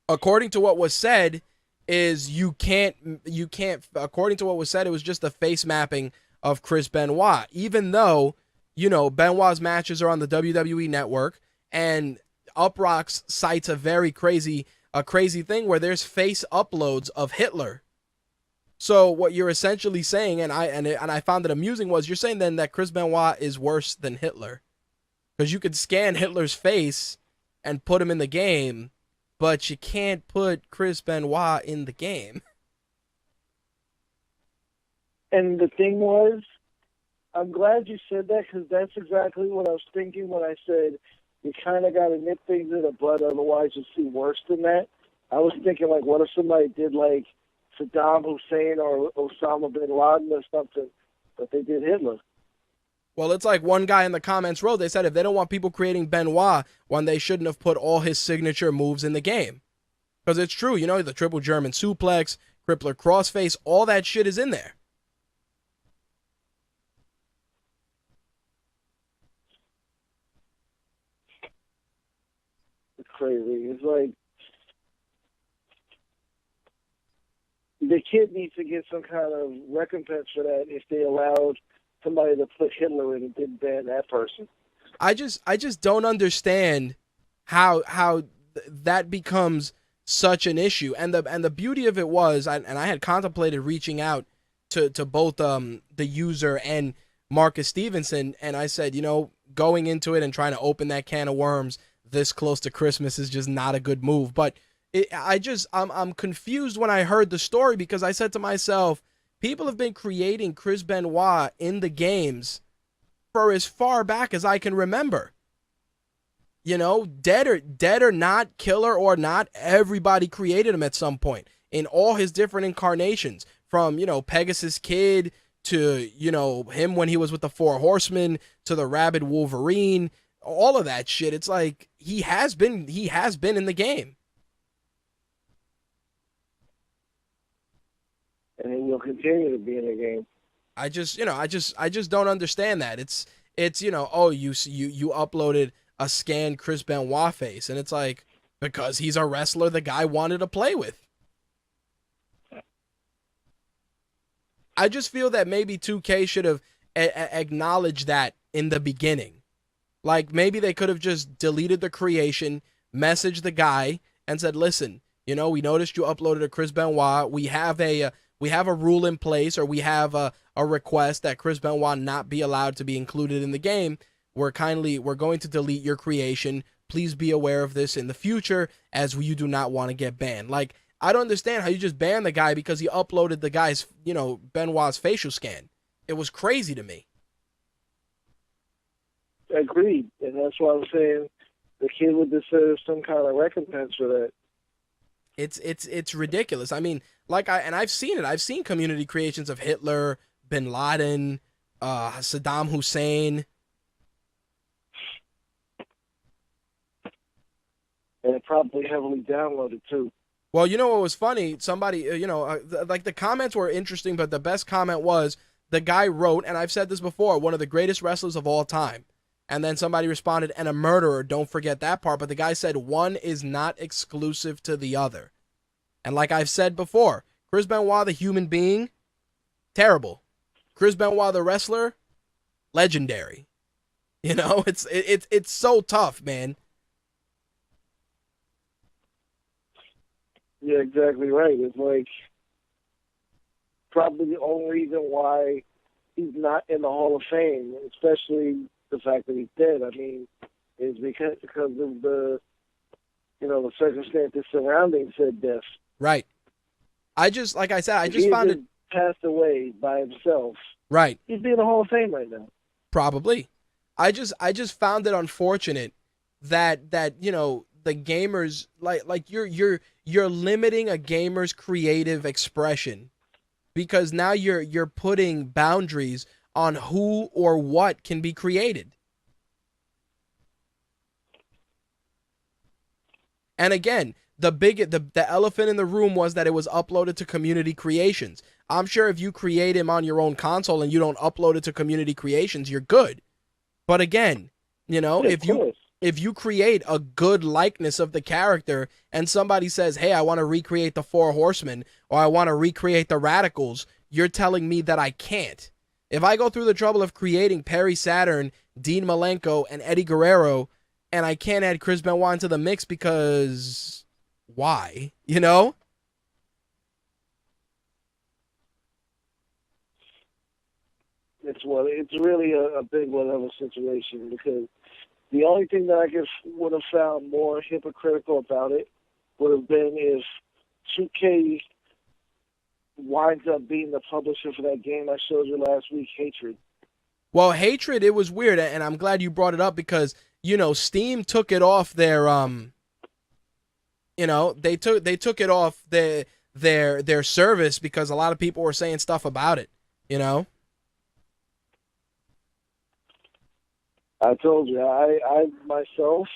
[SPEAKER 1] according to what was said is you can't according to what was said, it was just a face mapping of Chris Benoit, even though Benoit's matches are on the WWE network, and Uprocks cites a crazy thing where there's face uploads of Hitler. So what you're essentially saying, and I found it amusing, was you're saying then that Chris Benoit is worse than Hitler, because you could scan Hitler's face and put him in the game, but you can't put Chris Benoit in the game.
[SPEAKER 3] And the thing was, I'm glad you said that, because that's exactly what I was thinking when I said you kind of got to nip things in the bud, otherwise you'll see worse than that. I was thinking, like, what if somebody did, like, Saddam Hussein or Osama bin Laden or something, but they did Hitler.
[SPEAKER 1] Well, it's like one guy in the comments wrote, they said if they don't want people creating Benoit, when they shouldn't have put all his signature moves in the game. Because it's true, the triple German suplex, crippler crossface, all that shit is in there.
[SPEAKER 3] It's crazy. It's like the kid needs to get some kind of recompense for that if they allowed somebody to put Hitler in and didn't ban that person.
[SPEAKER 1] I just don't understand how that becomes such an issue. And the beauty of it was, I had contemplated reaching out to both the user and Marcus Stevenson, and I said, going into it and trying to open that can of worms this close to Christmas is just not a good move. But I'm confused when I heard the story, because I said to myself, people have been creating Chris Benoit in the games for as far back as I can remember. Dead or not, killer or not, everybody created him at some point in all his different incarnations, from, Pegasus Kid to, him when he was with the Four Horsemen, to the Rabid Wolverine, all of that shit. It's like he has been in the game.
[SPEAKER 3] And it will continue to be in the game.
[SPEAKER 1] I just don't understand that. It's you uploaded a scanned Chris Benoit face, and it's like, because he's a wrestler the guy wanted to play with. I just feel that maybe 2K should have acknowledged that in the beginning. Like, maybe they could have just deleted the creation, messaged the guy, and said, listen, we noticed you uploaded a Chris Benoit. We have a rule in place, or we have a request that Chris Benoit not be allowed to be included in the game. We're going to delete your creation. Please be aware of this in the future, as you do not want to get banned. Like, I don't understand how you just ban the guy because he uploaded the guy's, Benoit's facial scan. It was crazy to me.
[SPEAKER 3] Agreed. And that's why I'm saying the kid would deserve some kind of recompense for that.
[SPEAKER 1] It's ridiculous. I mean, I've seen it. I've seen community creations of Hitler, Bin Laden, Saddam Hussein.
[SPEAKER 3] And probably heavily downloaded too.
[SPEAKER 1] Well, what was funny? Somebody, the comments were interesting, but the best comment was the guy wrote, and I've said this before, one of the greatest wrestlers of all time. And then somebody responded, and a murderer, don't forget that part. But the guy said one is not exclusive to the other. And like I've said before, Chris Benoit, the human being, terrible. Chris Benoit, the wrestler, legendary. It's so tough, man.
[SPEAKER 3] Yeah, exactly right. It's like probably the only reason why he's not in the Hall of Fame, especially the fact that he's dead. I mean, is because of the the circumstances surrounding said death.
[SPEAKER 1] Right. Like I said, I just
[SPEAKER 3] he
[SPEAKER 1] found it
[SPEAKER 3] passed away by himself.
[SPEAKER 1] Right.
[SPEAKER 3] He'd be in the Hall of Fame right now.
[SPEAKER 1] Probably. I just found it unfortunate that the gamers like you're limiting a gamer's creative expression, because now you're putting boundaries on who or what can be created. And again, the elephant in the room was that it was uploaded to community creations. I'm sure if you create him on your own console and you don't upload it to community creations, you're good. But again, if you create a good likeness of the character and somebody says, hey, I want to recreate the Four Horsemen, or I want to recreate the Radicals, you're telling me that I can't. If I go through the trouble of creating Perry Saturn, Dean Malenko, and Eddie Guerrero, and I can't add Chris Benoit into the mix because why?
[SPEAKER 3] It's really a big one of a situation, because the only thing that I guess would have found more hypocritical about it would have been if 2K winds up being the publisher for that game I showed you last week, Hatred.
[SPEAKER 1] Well, Hatred, it was weird, and I'm glad you brought it up because, Steam took it off their they took it off their service because a lot of people were saying stuff about it,
[SPEAKER 3] I told you, I myself,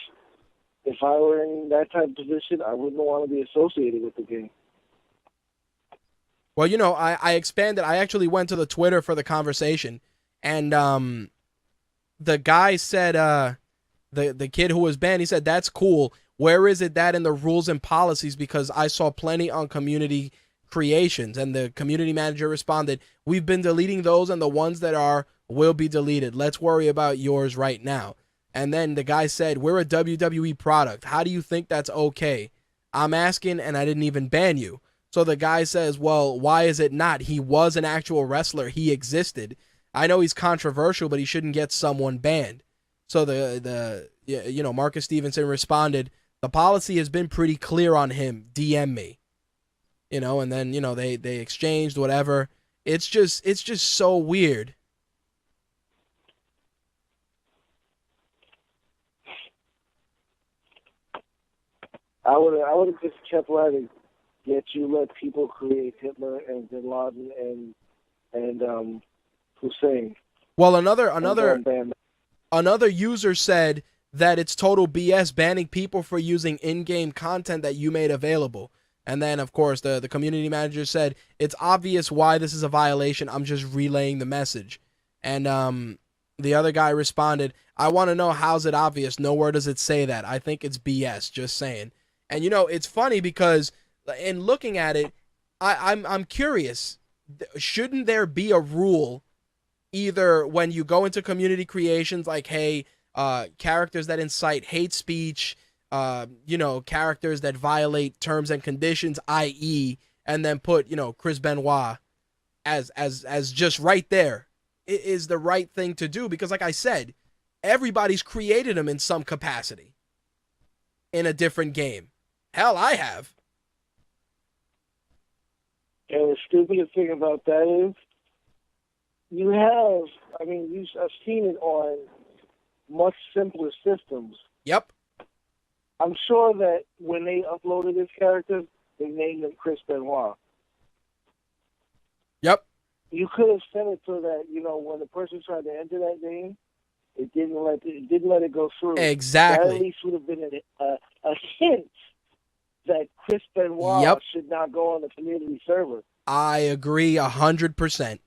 [SPEAKER 3] if I were in that type of position, I wouldn't want to be associated with the game.
[SPEAKER 1] Well, I expanded. I actually went to the Twitter for the conversation, and the guy said, the kid who was banned, he said, that's cool. Where is it that in the rules and policies? Because I saw plenty on community creations. And the community manager responded, we've been deleting those, and the ones that are will be deleted. Let's worry about yours right now. And then the guy said, we're a WWE product. How do you think that's okay? I'm asking, and I didn't even ban you. So the guy says, well, why is it not? He was an actual wrestler. He existed. I know he's controversial, but he shouldn't get someone banned. So Marcus Stevenson responded, the policy has been pretty clear on him. DM me. And then, they exchanged whatever. It's just so weird.
[SPEAKER 3] I would have just kept letting, yet you let people create Hitler and Bin Laden and Hussein.
[SPEAKER 1] Well, another user said that it's total BS banning people for using in-game content that you made available. And then, of course, the community manager said, it's obvious why this is a violation. I'm just relaying the message. And the other guy responded, I want to know, how's it obvious? Nowhere does it say that. I think it's BS, just saying. And, it's funny because in looking at it, I'm curious. Shouldn't there be a rule either when you go into community creations like, hey, characters that incite hate speech, characters that violate terms and conditions, i.e., and then put, Chris Benoit as just right there, it is the right thing to do because, like I said, everybody's created him in some capacity in a different game. Hell, I have.
[SPEAKER 3] And the stupidest thing about that is, I've seen it on much simpler systems.
[SPEAKER 1] Yep.
[SPEAKER 3] I'm sure that when they uploaded this character, they named him Chris Benoit.
[SPEAKER 1] Yep.
[SPEAKER 3] You could have set it so that, when the person tried to enter that name, it didn't let it go through.
[SPEAKER 1] Exactly.
[SPEAKER 3] That at least would have been a hint that Chris Benoit should not go on the community server.
[SPEAKER 1] I agree 100%.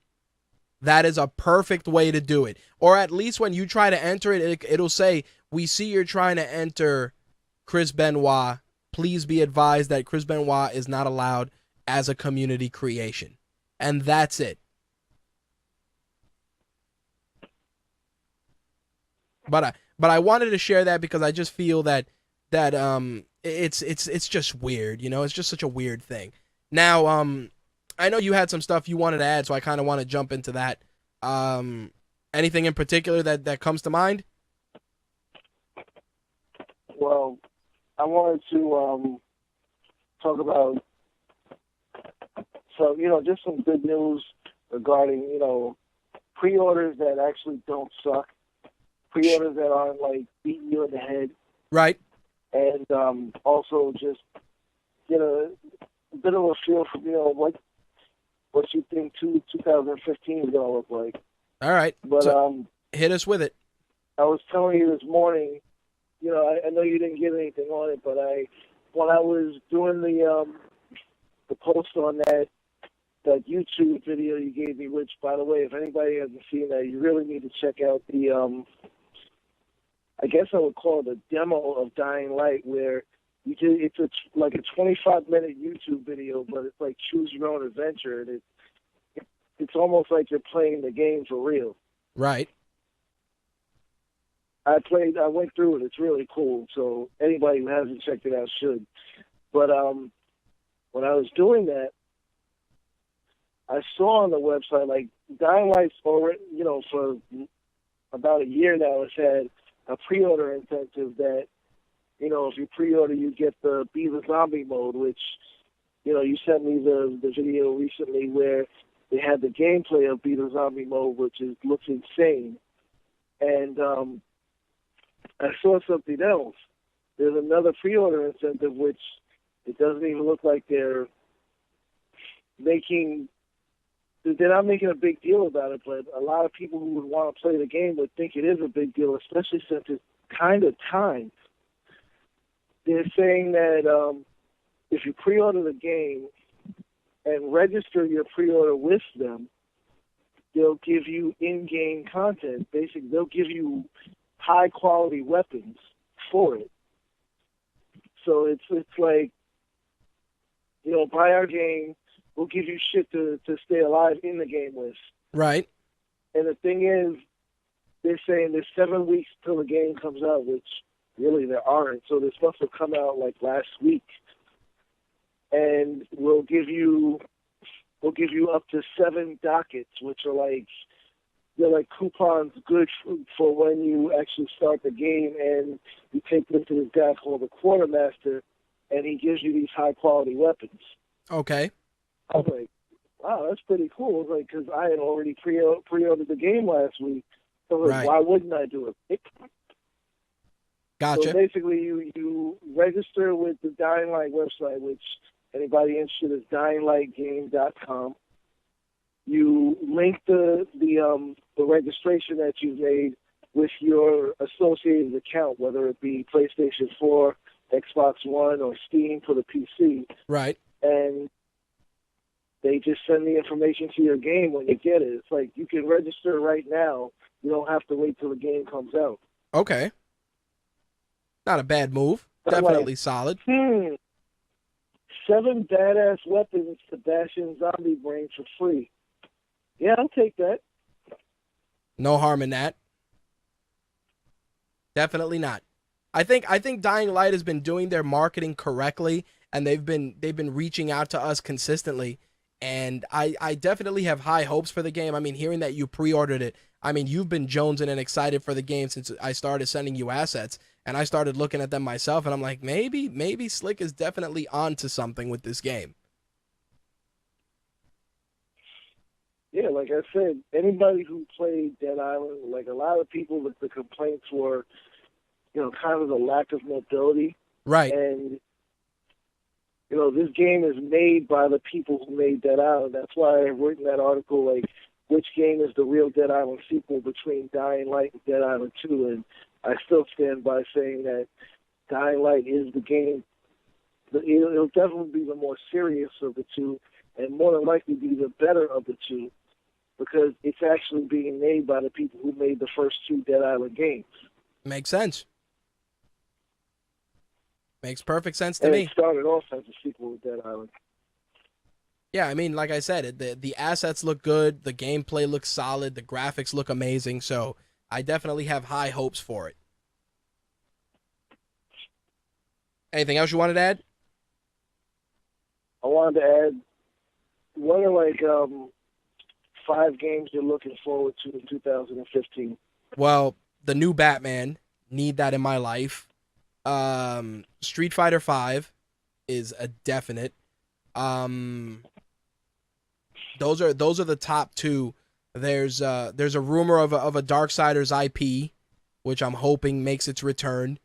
[SPEAKER 1] That is a perfect way to do it. Or at least when you try to enter it, it'll say, we see you're trying to enter Chris Benoit. Please be advised that Chris Benoit is not allowed as a community creation. And that's it. But I wanted to share that because I just feel that it's just weird, it's just such a weird thing. Now, I know you had some stuff you wanted to add, so I kind of want to jump into that. Anything in particular that comes to mind?
[SPEAKER 3] Well, I wanted to talk about just some good news regarding, pre-orders that actually don't suck. Pre-orders that aren't, beating you in the head.
[SPEAKER 1] Right.
[SPEAKER 3] And also just get a bit of a feel for, what you think 2015 is going to look like.
[SPEAKER 1] All right.
[SPEAKER 3] But
[SPEAKER 1] so, hit us with it.
[SPEAKER 3] I was telling you this morning, I know you didn't get anything on it, but when I was doing the post on that YouTube video you gave me, which, by the way, if anybody hasn't seen that, you really need to check out the, I guess I would call it a demo of Dying Light, where it's a 25-minute YouTube video, but it's like choose your own adventure, and it's almost like you're playing the game for real.
[SPEAKER 1] Right.
[SPEAKER 3] I went through it. It's really cool. So anybody who hasn't checked it out should. But when I was doing that, I saw on the website Dying Light's already, for about a year now, it's had a pre-order incentive that, if you pre-order, you get the Be the Zombie mode, which, you sent me the video recently where they had the gameplay of Be the Zombie mode, which looks insane. And I saw something else. There's another pre-order incentive, which it doesn't even look like they're making they're not making a big deal about it, but a lot of people who would want to play the game would think it is a big deal, especially since it's kind of timed. They're saying that if you pre-order the game and register your pre-order with them, they'll give you in-game content. Basically, they'll give you high-quality weapons for it. So it's like, buy our game, we'll give you shit to stay alive in the game with.
[SPEAKER 1] Right.
[SPEAKER 3] And the thing is, they're saying there's 7 weeks till the game comes out, which really there aren't. So they're supposed to come out like last week. And we'll give you up to 7 dockets, which are they're like coupons good for when you actually start the game, and you take them to this guy called the Quartermaster, and he gives you these high quality weapons.
[SPEAKER 1] Okay.
[SPEAKER 3] I was like, wow, that's pretty cool. It was like, because I had already pre-ordered the game last week, so I was like, why wouldn't I do it?
[SPEAKER 1] Gotcha.
[SPEAKER 3] So basically, you register with the Dying Light website, which anybody interested is dyinglightgame.com. You link the registration that you've made with your associated account, whether it be PlayStation 4, Xbox One, or Steam for the PC.
[SPEAKER 1] Right.
[SPEAKER 3] And they just send the information to your game when you get it. It's like you can register right now. You don't have to wait till the game comes out.
[SPEAKER 1] Okay. Not a bad move. Definitely solid.
[SPEAKER 3] 7 badass weapons to bash in zombie brain for free. Yeah, I'll take that.
[SPEAKER 1] No harm in that. Definitely not. I think Dying Light has been doing their marketing correctly, and they've been reaching out to us consistently. And I definitely have high hopes for the game. I mean, hearing that you pre-ordered it, I mean, you've been jonesing and excited for the game since I started sending you assets, and I started looking at them myself, and I'm like, maybe Slick is definitely onto something with this game.
[SPEAKER 3] Yeah, like I said, anybody who played Dead Island, like a lot of people, the complaints were, kind of the lack of mobility.
[SPEAKER 1] Right.
[SPEAKER 3] And this game is made by the people who made Dead Island. That's why I wrote in that article, like, which game is the real Dead Island sequel between Dying Light and Dead Island 2. And I still stand by saying that Dying Light is the game. It'll definitely be the more serious of the two, and more than likely be the better of the two, because it's actually being made by the people who made the first 2 Dead Island games.
[SPEAKER 1] Makes sense. Makes perfect sense to me.
[SPEAKER 3] It started off as a sequel to Dead Island.
[SPEAKER 1] Yeah, I mean, like I said, the assets look good, the gameplay looks solid, the graphics look amazing, so I definitely have high hopes for it. Anything else you wanted to add?
[SPEAKER 3] I wanted to add, what are 5 games you're looking forward to in 2015?
[SPEAKER 1] Well, the new Batman, need that in my life. Street Fighter V is a definite. Those are the top 2. There's a rumor of a Darksiders IP, which I'm hoping makes its return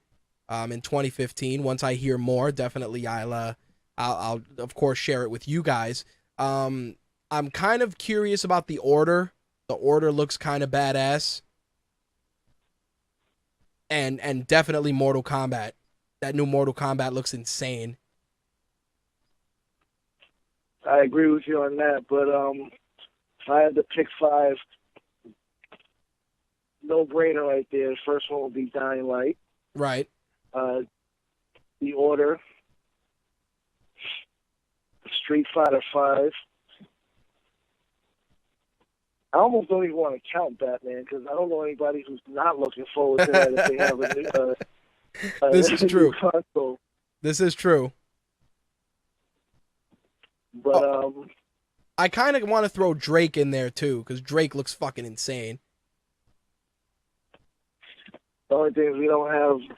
[SPEAKER 1] in 2015. Once I hear more, definitely I'll of course share it with you guys. I'm kind of curious about The Order. The Order looks kind of badass. And definitely Mortal Kombat. That new Mortal Kombat looks insane.
[SPEAKER 3] I agree with you on that, but if I had to pick 5, no-brainer right there. The first one would be Dying Light.
[SPEAKER 1] Right.
[SPEAKER 3] The Order. Street Fighter V. I almost don't even want to count Batman, because I don't know anybody who's not looking forward to that if they have a new
[SPEAKER 1] this is true.
[SPEAKER 3] console.
[SPEAKER 1] This is true.
[SPEAKER 3] But
[SPEAKER 1] I kind of want to throw Drake in there too, because Drake looks fucking insane.
[SPEAKER 3] the only thing is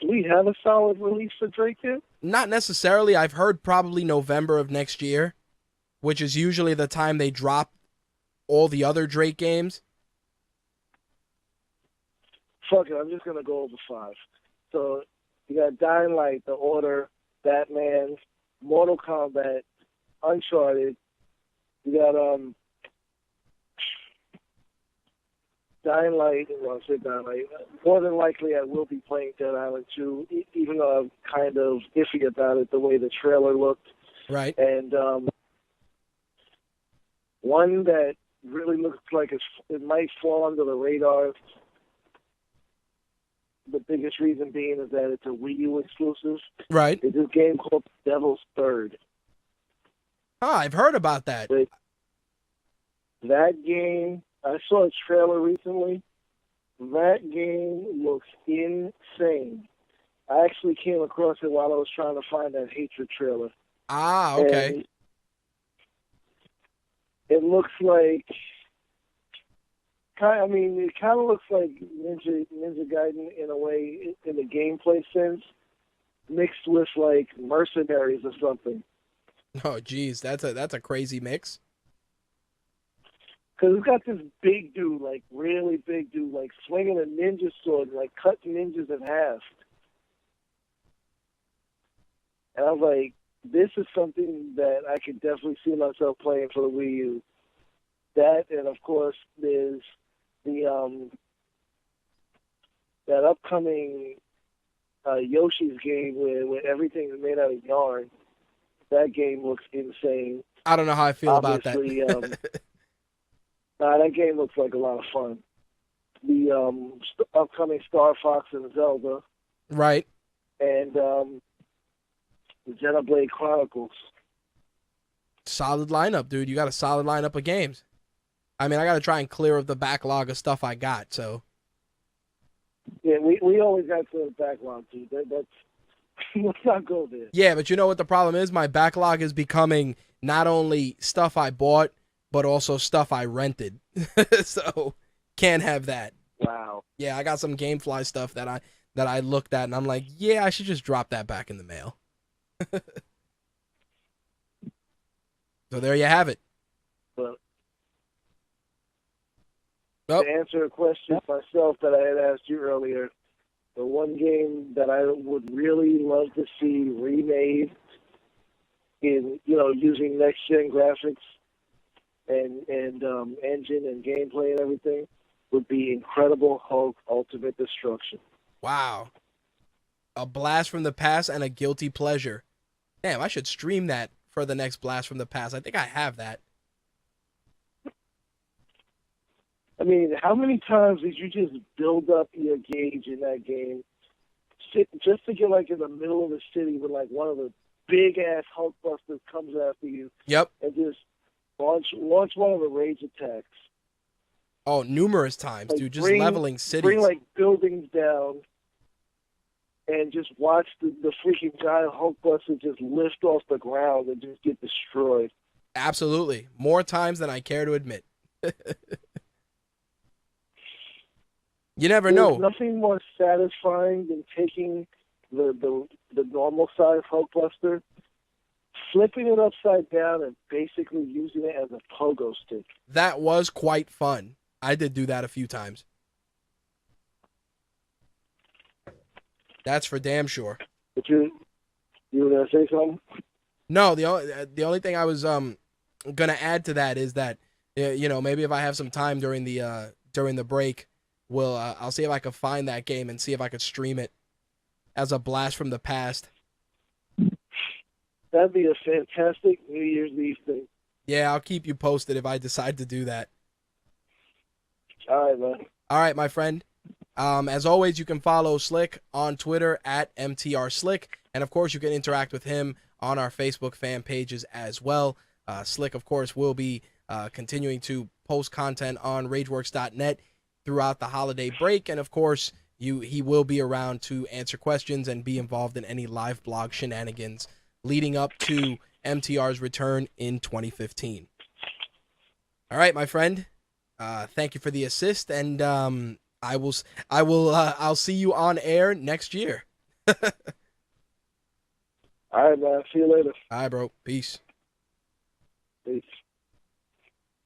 [SPEAKER 3] do we have a solid release for Drake yet?
[SPEAKER 1] Not necessarily. I've heard probably November of next year, which is usually the time they drop all the other Drake games.
[SPEAKER 3] Fuck it, I'm just gonna go over 5. So you got Dying Light, The Order, Batman, Mortal Kombat, Uncharted. You got Dying Light, well, I said Dying Light. More than likely, I will be playing Dead Island 2, even though I'm kind of iffy about it, the way the trailer looked.
[SPEAKER 1] Right.
[SPEAKER 3] And one that really looks like it might fall under the radar. The biggest reason being is that it's a Wii U exclusive.
[SPEAKER 1] Right.
[SPEAKER 3] It's this game called Devil's Third.
[SPEAKER 1] Oh, I've heard about that.
[SPEAKER 3] But that game, I saw a trailer recently. That game looks insane. I actually came across it while I was trying to find that Hatred trailer.
[SPEAKER 1] Ah, okay.
[SPEAKER 3] And it looks like, it kind of looks like Ninja Gaiden in a way, in the gameplay sense, mixed with like Mercenaries or something.
[SPEAKER 1] Oh, geez, that's a crazy mix.
[SPEAKER 3] Because it's got this big dude, like really big dude, like swinging a ninja sword, like cutting ninjas in half. And I was like, this is something that I could definitely see myself playing for the Wii U. That, and of course, there's the that upcoming Yoshi's game where everything is made out of yarn. That game looks insane.
[SPEAKER 1] I don't know how I feel
[SPEAKER 3] Obviously,
[SPEAKER 1] about that.
[SPEAKER 3] that game looks like a lot of fun. The upcoming Star Fox and Zelda.
[SPEAKER 1] Right.
[SPEAKER 3] And the Xenoblade Chronicles.
[SPEAKER 1] Solid lineup, dude. You got a solid lineup of games. I mean, I got to try and clear up the backlog of stuff I got, so.
[SPEAKER 3] Yeah, we always got the backlog, dude. That's let's not go there.
[SPEAKER 1] Yeah, but you know what the problem is? My backlog is becoming not only stuff I bought, but also stuff I rented. So, can't have that.
[SPEAKER 3] Wow.
[SPEAKER 1] Yeah, I got some GameFly stuff that I looked at, and I'm like, yeah, I should just drop that back in the mail. So there you have it.
[SPEAKER 3] But
[SPEAKER 1] Oh.
[SPEAKER 3] to answer a question myself that I had asked you earlier, the one game that I would really love to see remade in, using next-gen graphics and engine and gameplay and everything would be Incredible Hulk Ultimate Destruction.
[SPEAKER 1] Wow. A blast from the past and a guilty pleasure. Damn, I should stream that for the next blast from the past. I think I have that.
[SPEAKER 3] I mean, how many times did you just build up your gauge in that game just to get like in the middle of the city when like one of the big ass Hulkbusters comes after you?
[SPEAKER 1] Yep.
[SPEAKER 3] And just launch one of the rage attacks.
[SPEAKER 1] Oh, numerous times,
[SPEAKER 3] like
[SPEAKER 1] dude. Just leveling cities.
[SPEAKER 3] Bring like buildings down and just watch the freaking giant Hulkbuster just lift off the ground and just get destroyed.
[SPEAKER 1] Absolutely. More times than I care to admit. You never know.
[SPEAKER 3] There's nothing more satisfying than taking the normal size Hulkbuster, flipping it upside down, and basically using it as a pogo stick.
[SPEAKER 1] That was quite fun. I did do that a few times. That's for damn sure.
[SPEAKER 3] But you were gonna say something?
[SPEAKER 1] No, the only thing I was gonna add to that is that maybe if I have some time during the break, I'll see if I can find that game and see if I could stream it as a blast from the past.
[SPEAKER 3] That'd be a fantastic New Year's Eve thing.
[SPEAKER 1] Yeah, I'll keep you posted if I decide to do that.
[SPEAKER 3] All right, man.
[SPEAKER 1] All right, my friend. As always, you can follow Slick on Twitter at MTRSlick. And, of course, you can interact with him on our Facebook fan pages as well. Slick, of course, will be continuing to post content on RageWorks.net throughout the holiday break. And, of course, he will be around to answer questions and be involved in any live blog shenanigans leading up to MTR's return in 2015. All right, my friend. Thank you for the assist, and I'll see you on air next year.
[SPEAKER 3] All right, man. See you later.
[SPEAKER 1] All right, bro. Peace.
[SPEAKER 3] Peace.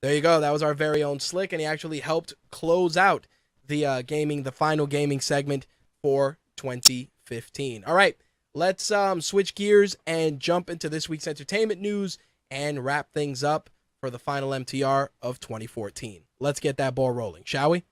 [SPEAKER 1] There you go. That was our very own Slick, and he actually helped close out the final gaming segment for 2015. All right, let's switch gears and jump into this week's entertainment news and wrap things up for the final MTR of 2014. Let's get that ball rolling, shall we?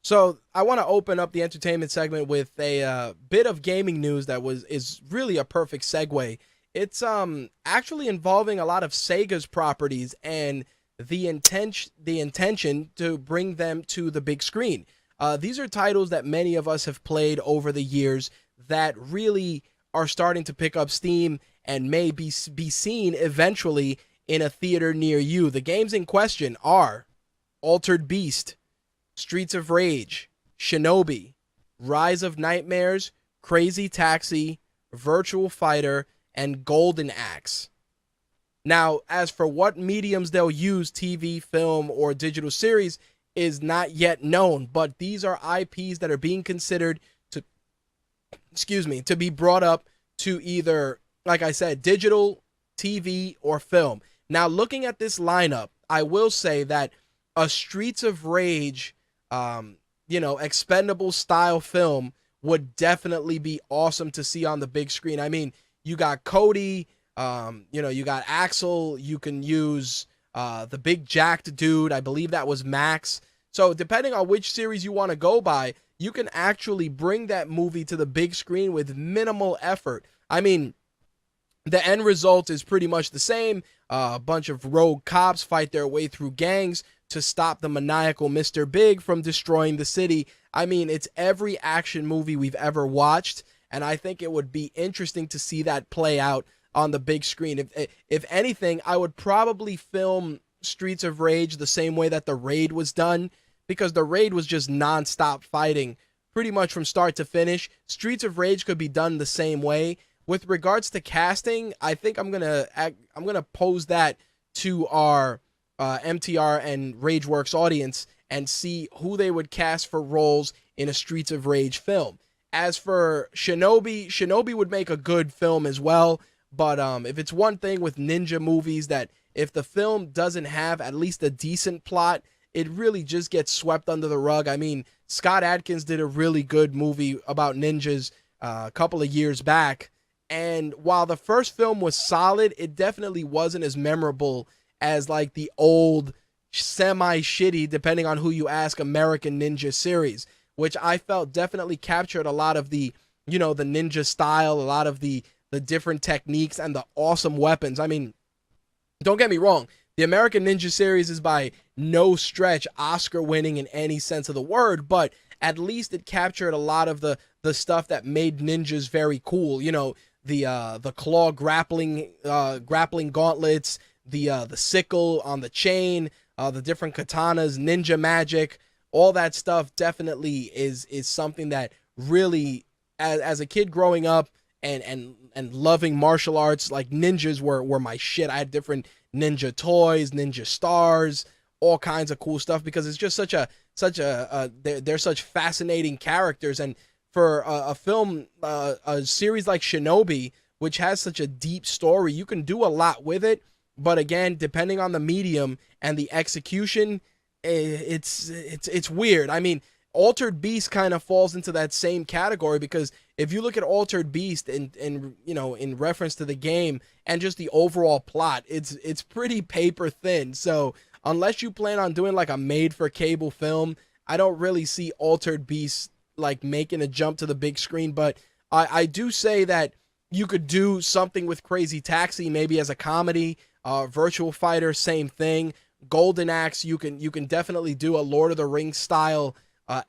[SPEAKER 1] So I want to open up the entertainment segment with a bit of gaming news that is really a perfect segue. It's actually involving a lot of Sega's properties and the intention to bring them to the big screen. These are titles that many of us have played over the years that really are starting to pick up steam and may be seen eventually in a theater near you. The games in question are Altered Beast, Streets of Rage, Shinobi, Rise of Nightmares, Crazy Taxi, Virtual Fighter, and Golden Axe. Now, as for what mediums they'll use, TV, film, or digital series, is not yet known, but these are IPs that are being considered to be brought up to either, like I said, digital, TV, or film. Now, looking at this lineup, I will say that a Streets of Rage, expendable style film would definitely be awesome to see on the big screen. I mean, you got Cody, you got Axel, you can use the big jacked dude. I believe that was Max. So depending on which series you want to go by, you can actually bring that movie to the big screen with minimal effort. I mean, the end result is pretty much the same. A bunch of rogue cops fight their way through gangs to stop the maniacal Mr. Big from destroying the city. I mean, it's every action movie we've ever watched, and I think it would be interesting to see that play out on the big screen. If anything, I would probably film Streets of Rage the same way that The Raid was done, because The Raid was just non-stop fighting pretty much from start to finish. Streets of Rage could be done the same way. With regards to casting, I think I'm gonna pose that to our MTR and Rageworks audience and see who they would cast for roles in a Streets of Rage film. As for Shinobi would make a good film as well, but if it's one thing with ninja movies, that if the film doesn't have at least a decent plot, it really just gets swept under the rug. I mean, Scott Adkins did a really good movie about ninjas a couple of years back, and while the first film was solid, it definitely wasn't as memorable as like the old semi-shitty, depending on who you ask, American Ninja series, which I felt definitely captured a lot of the, the ninja style, a lot of the different techniques and the awesome weapons. I mean, don't get me wrong, the American Ninja series is by no stretch Oscar winning in any sense of the word, but at least it captured a lot of the stuff that made ninjas very cool. The claw grappling gauntlets, the sickle on the chain, the different katanas, ninja magic, all that stuff definitely is something that really, as a kid growing up and loving martial arts, like ninjas were my shit. I had different ninja toys, ninja stars, all kinds of cool stuff, because it's just they're such fascinating characters. And for a film, a series like Shinobi, which has such a deep story, you can do a lot with it. But again, depending on the medium and the execution, it's weird. I mean, Altered Beast kind of falls into that same category, because if you look at Altered Beast in reference to the game and just the overall plot, it's pretty paper thin. So unless you plan on doing like a made for cable film, I don't really see Altered Beast like making a jump to the big screen. But I do say that you could do something with Crazy Taxi, maybe as a comedy. Virtual Fighter, same thing. Golden Axe, you can definitely do a Lord of the Rings style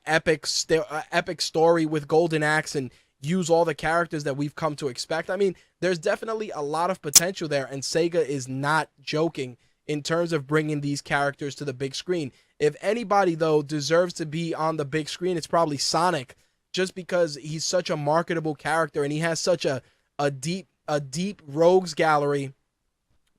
[SPEAKER 1] epic story with Golden Axe and use all the characters that we've come to expect. I mean, there's definitely a lot of potential there, and Sega is not joking in terms of bringing these characters to the big screen. If anybody, though, deserves to be on the big screen, it's probably Sonic, just because he's such a marketable character and he has such a deep rogues gallery,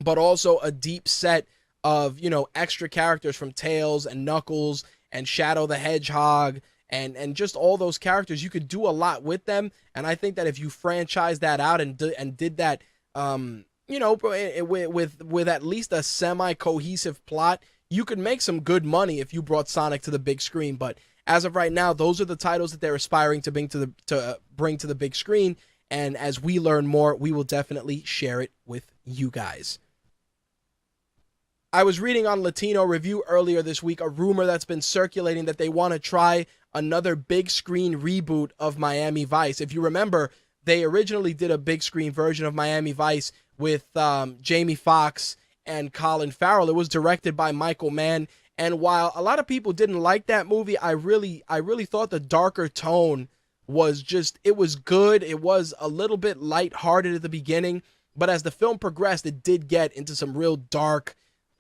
[SPEAKER 1] but also a deep set of, extra characters from Tails and Knuckles and Shadow the Hedgehog and just all those characters. You could do a lot with them, and I think that if you franchise that out and did that, with at least a semi-cohesive plot, you could make some good money if you brought Sonic to the big screen. But as of right now, those are the titles that they're aspiring to bring to the big screen, and as we learn more, we will definitely share it with you guys. I was reading on Latino Review earlier this week a rumor that's been circulating that they want to try another big screen reboot of Miami Vice. If you remember, they originally did a big screen version of Miami Vice with Jamie Foxx and Colin Farrell. It was directed by Michael Mann. And while a lot of people didn't like that movie, I really thought the darker tone was it was good. It was a little bit lighthearted at the beginning, but as the film progressed, it did get into some real dark,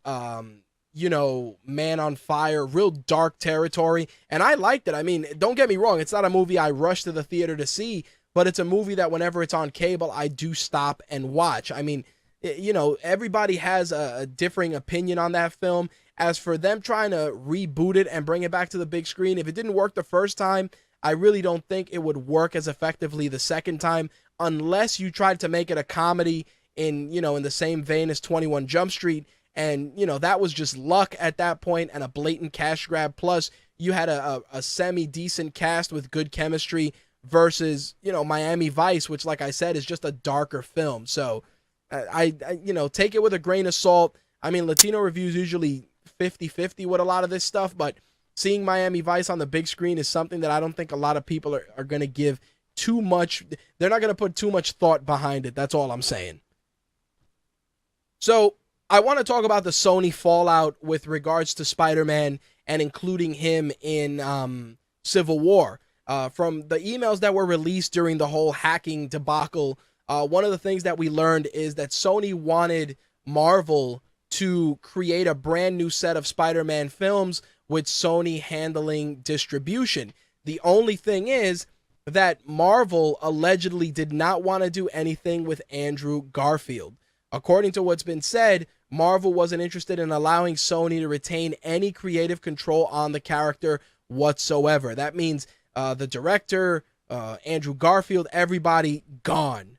[SPEAKER 1] Man on Fire, real dark territory. And I liked it. I mean, don't get me wrong. It's not a movie I rush to the theater to see, but it's a movie that whenever it's on cable, I do stop and watch. I mean, everybody has a differing opinion on that film. As for them trying to reboot it and bring it back to the big screen, if it didn't work the first time, I really don't think it would work as effectively the second time, unless you tried to make it a comedy in the same vein as 21 Jump Street. And, that was just luck at that point and a blatant cash grab. Plus, you had a semi-decent cast with good chemistry versus, Miami Vice, which, like I said, is just a darker film. So, I take it with a grain of salt. I mean, Latino Reviews usually 50-50 with a lot of this stuff, but seeing Miami Vice on the big screen is something that I don't think a lot of people are going to give too much. They're not going to put too much thought behind it. That's all I'm saying. So I want to talk about the Sony fallout with regards to Spider-Man and including him in Civil War. From the emails that were released during the whole hacking debacle, one of the things that we learned is that Sony wanted Marvel to create a brand new set of Spider-Man films with Sony handling distribution. The only thing is that Marvel allegedly did not want to do anything with Andrew Garfield. According to what's been said, Marvel wasn't interested in allowing Sony to retain any creative control on the character whatsoever. That means the director, Andrew Garfield, everybody gone.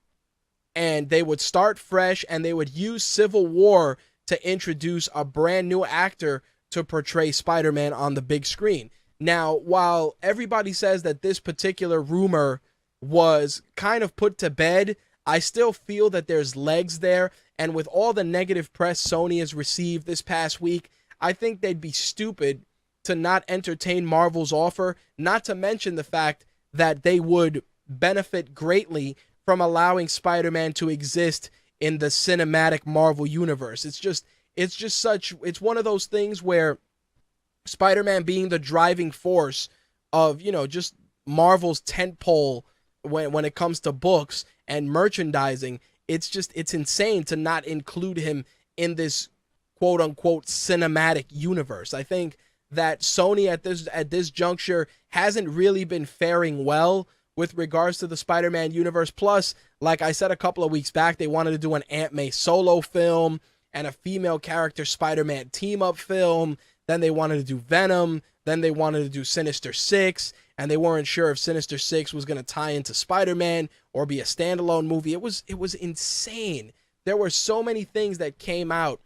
[SPEAKER 1] And they would start fresh, and they would use Civil War to introduce a brand new actor to portray Spider-Man on the big screen. Now, while everybody says that this particular rumor was kind of put to bed, I still feel that there's legs there. And with all the negative press Sony has received this past week, I think they'd be stupid to not entertain Marvel's offer, not to mention the fact that they would benefit greatly from allowing Spider-Man to exist in the cinematic Marvel universe. It's one of those things where Spider-Man being the driving force of, just Marvel's tentpole when it comes to books and merchandising, it's insane to not include him in this quote unquote cinematic universe. I think that Sony at this juncture hasn't really been faring well with regards to the Spider-Man universe. Plus, like I said a couple of weeks back, they wanted to do an Aunt May solo film and a female character Spider-Man team-up film. Then they wanted to do Venom. Then they wanted to do Sinister Six. And they weren't sure if Sinister Six was going to tie into Spider-Man or be a standalone movie. It was insane. There were so many things that came out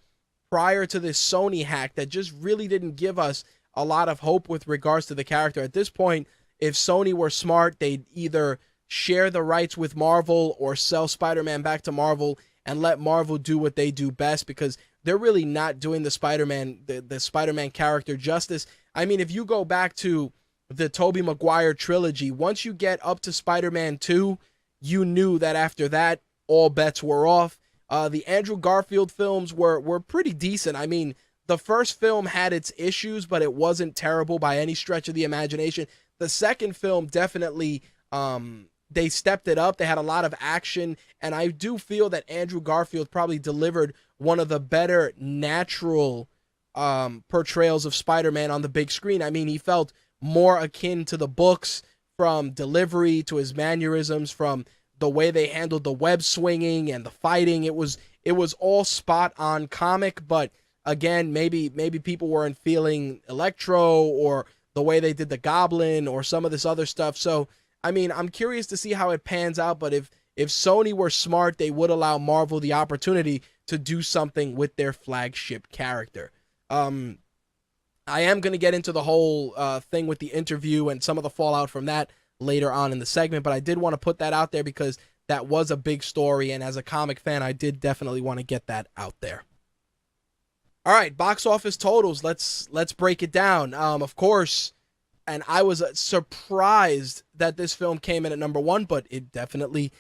[SPEAKER 1] prior to this Sony hack that just really didn't give us a lot of hope with regards to the character. At this point, if Sony were smart, they'd either share the rights with Marvel or sell Spider-Man back to Marvel and let Marvel do what they do best, because they're really not doing the Spider-Man character justice. I mean, if you go back to the Tobey Maguire trilogy, once you get up to Spider-Man 2, you knew that after that, all bets were off. The Andrew Garfield films were pretty decent. I mean, the first film had its issues, but it wasn't terrible by any stretch of the imagination. The second film definitely, they stepped it up. They had a lot of action, and I do feel that Andrew Garfield probably delivered one of the better natural portrayals of Spider-Man on the big screen. I mean, he felt more akin to the books, from delivery to his mannerisms, from the way they handled the web swinging and the fighting. It was all spot on comic, but again, maybe people weren't feeling Electro or the way they did the Goblin or some of this other stuff. So, I mean, I'm curious to see how it pans out, but if Sony were smart, they would allow Marvel the opportunity to do something with their flagship character. I am going to get into the whole thing with the interview and some of the fallout from that later on in the segment, but I did want to put that out there because that was a big story, and as a comic fan, I did definitely want to get that out there. All right, box office totals. Let's break it down. Of course, and I was surprised that this film came in at number one, but it definitely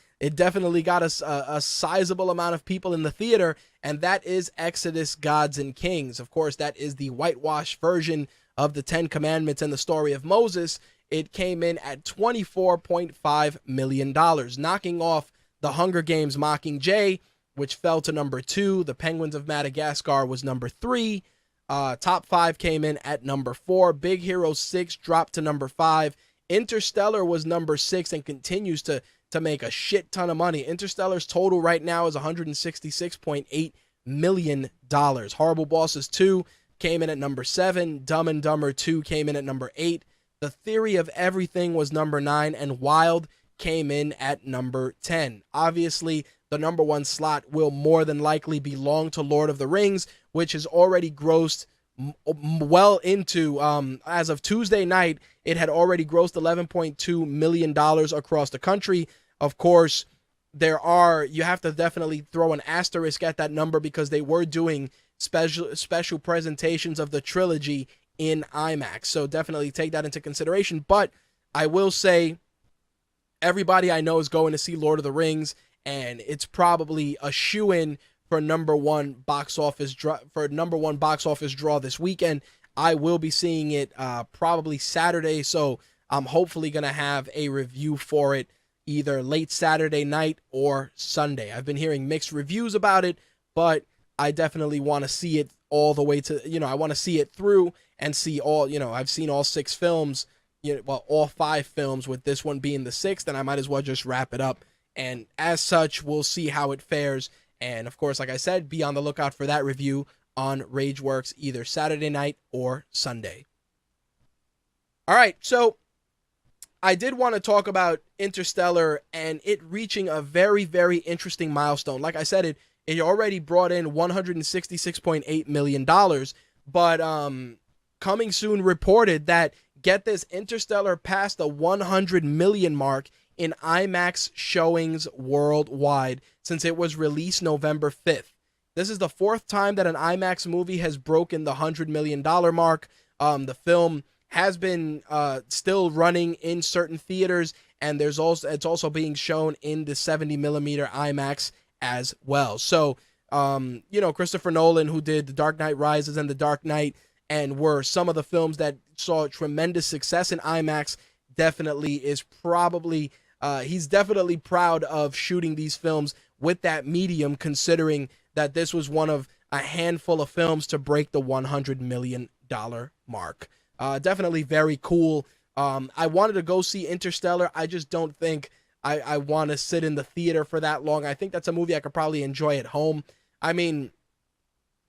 [SPEAKER 1] got us a sizable amount of people in the theater, and that is Exodus: Gods and Kings. Of course, that is the whitewashed version of the Ten Commandments and the story of Moses. It came in at $24.5 million, knocking off The Hunger Games: Mockingjay, which fell to number 2. The Penguins of Madagascar was number 3. Top 5 came in at number 4. Big Hero 6 dropped to number 5. Interstellar was number 6 and continues to make a shit ton of money. Interstellar's total right now is $166.8 million. Horrible Bosses 2 came in at number 7. Dumb and Dumber 2 came in at number 8. The Theory of Everything was number 9. And Wild came in at number 10. Obviously, the number 1 slot will more than likely belong to Lord of the Rings, which has already grossed well into, as of Tuesday night, it had already grossed $11.2 million across the country. Of course, you have to definitely throw an asterisk at that number because they were doing special presentations of the trilogy in IMAX. So definitely take that into consideration. But I will say, everybody I know is going to see Lord of the Rings, and it's probably a shoo-in for number one box office draw this weekend. I will be seeing it probably Saturday, so I'm hopefully gonna have a review for it either late Saturday night or Sunday. I've been hearing mixed reviews about it, but I definitely want to see it all the way to, I want to see it through and see all, I've seen all 6 films, all 5 films, with this one being the 6th, and I might as well just wrap it up. And as such, we'll see how it fares. And of course, like I said, be on the lookout for that review on Rageworks either Saturday night or Sunday. All right, so I did want to talk about Interstellar and it reaching a very, very interesting milestone. Like I said, it already brought in $166.8 million, but Coming Soon reported that, get this, Interstellar passed the 100 million mark in IMAX showings worldwide since it was released November 5th. This is the 4th time that an IMAX movie has broken the $100 million mark. The film has been still running in certain theaters, and it's also being shown in the 70 millimeter IMAX as well. So, Christopher Nolan, who did The Dark Knight Rises and The Dark Knight, and were some of the films that saw tremendous success in IMAX, definitely is probably he's definitely proud of shooting these films with that medium, considering that this was one of a handful of films to break the $100 million mark. Definitely very cool. I wanted to go see Interstellar. I just don't think I want to sit in the theater for that long. I think that's a movie I could probably enjoy at home. I mean,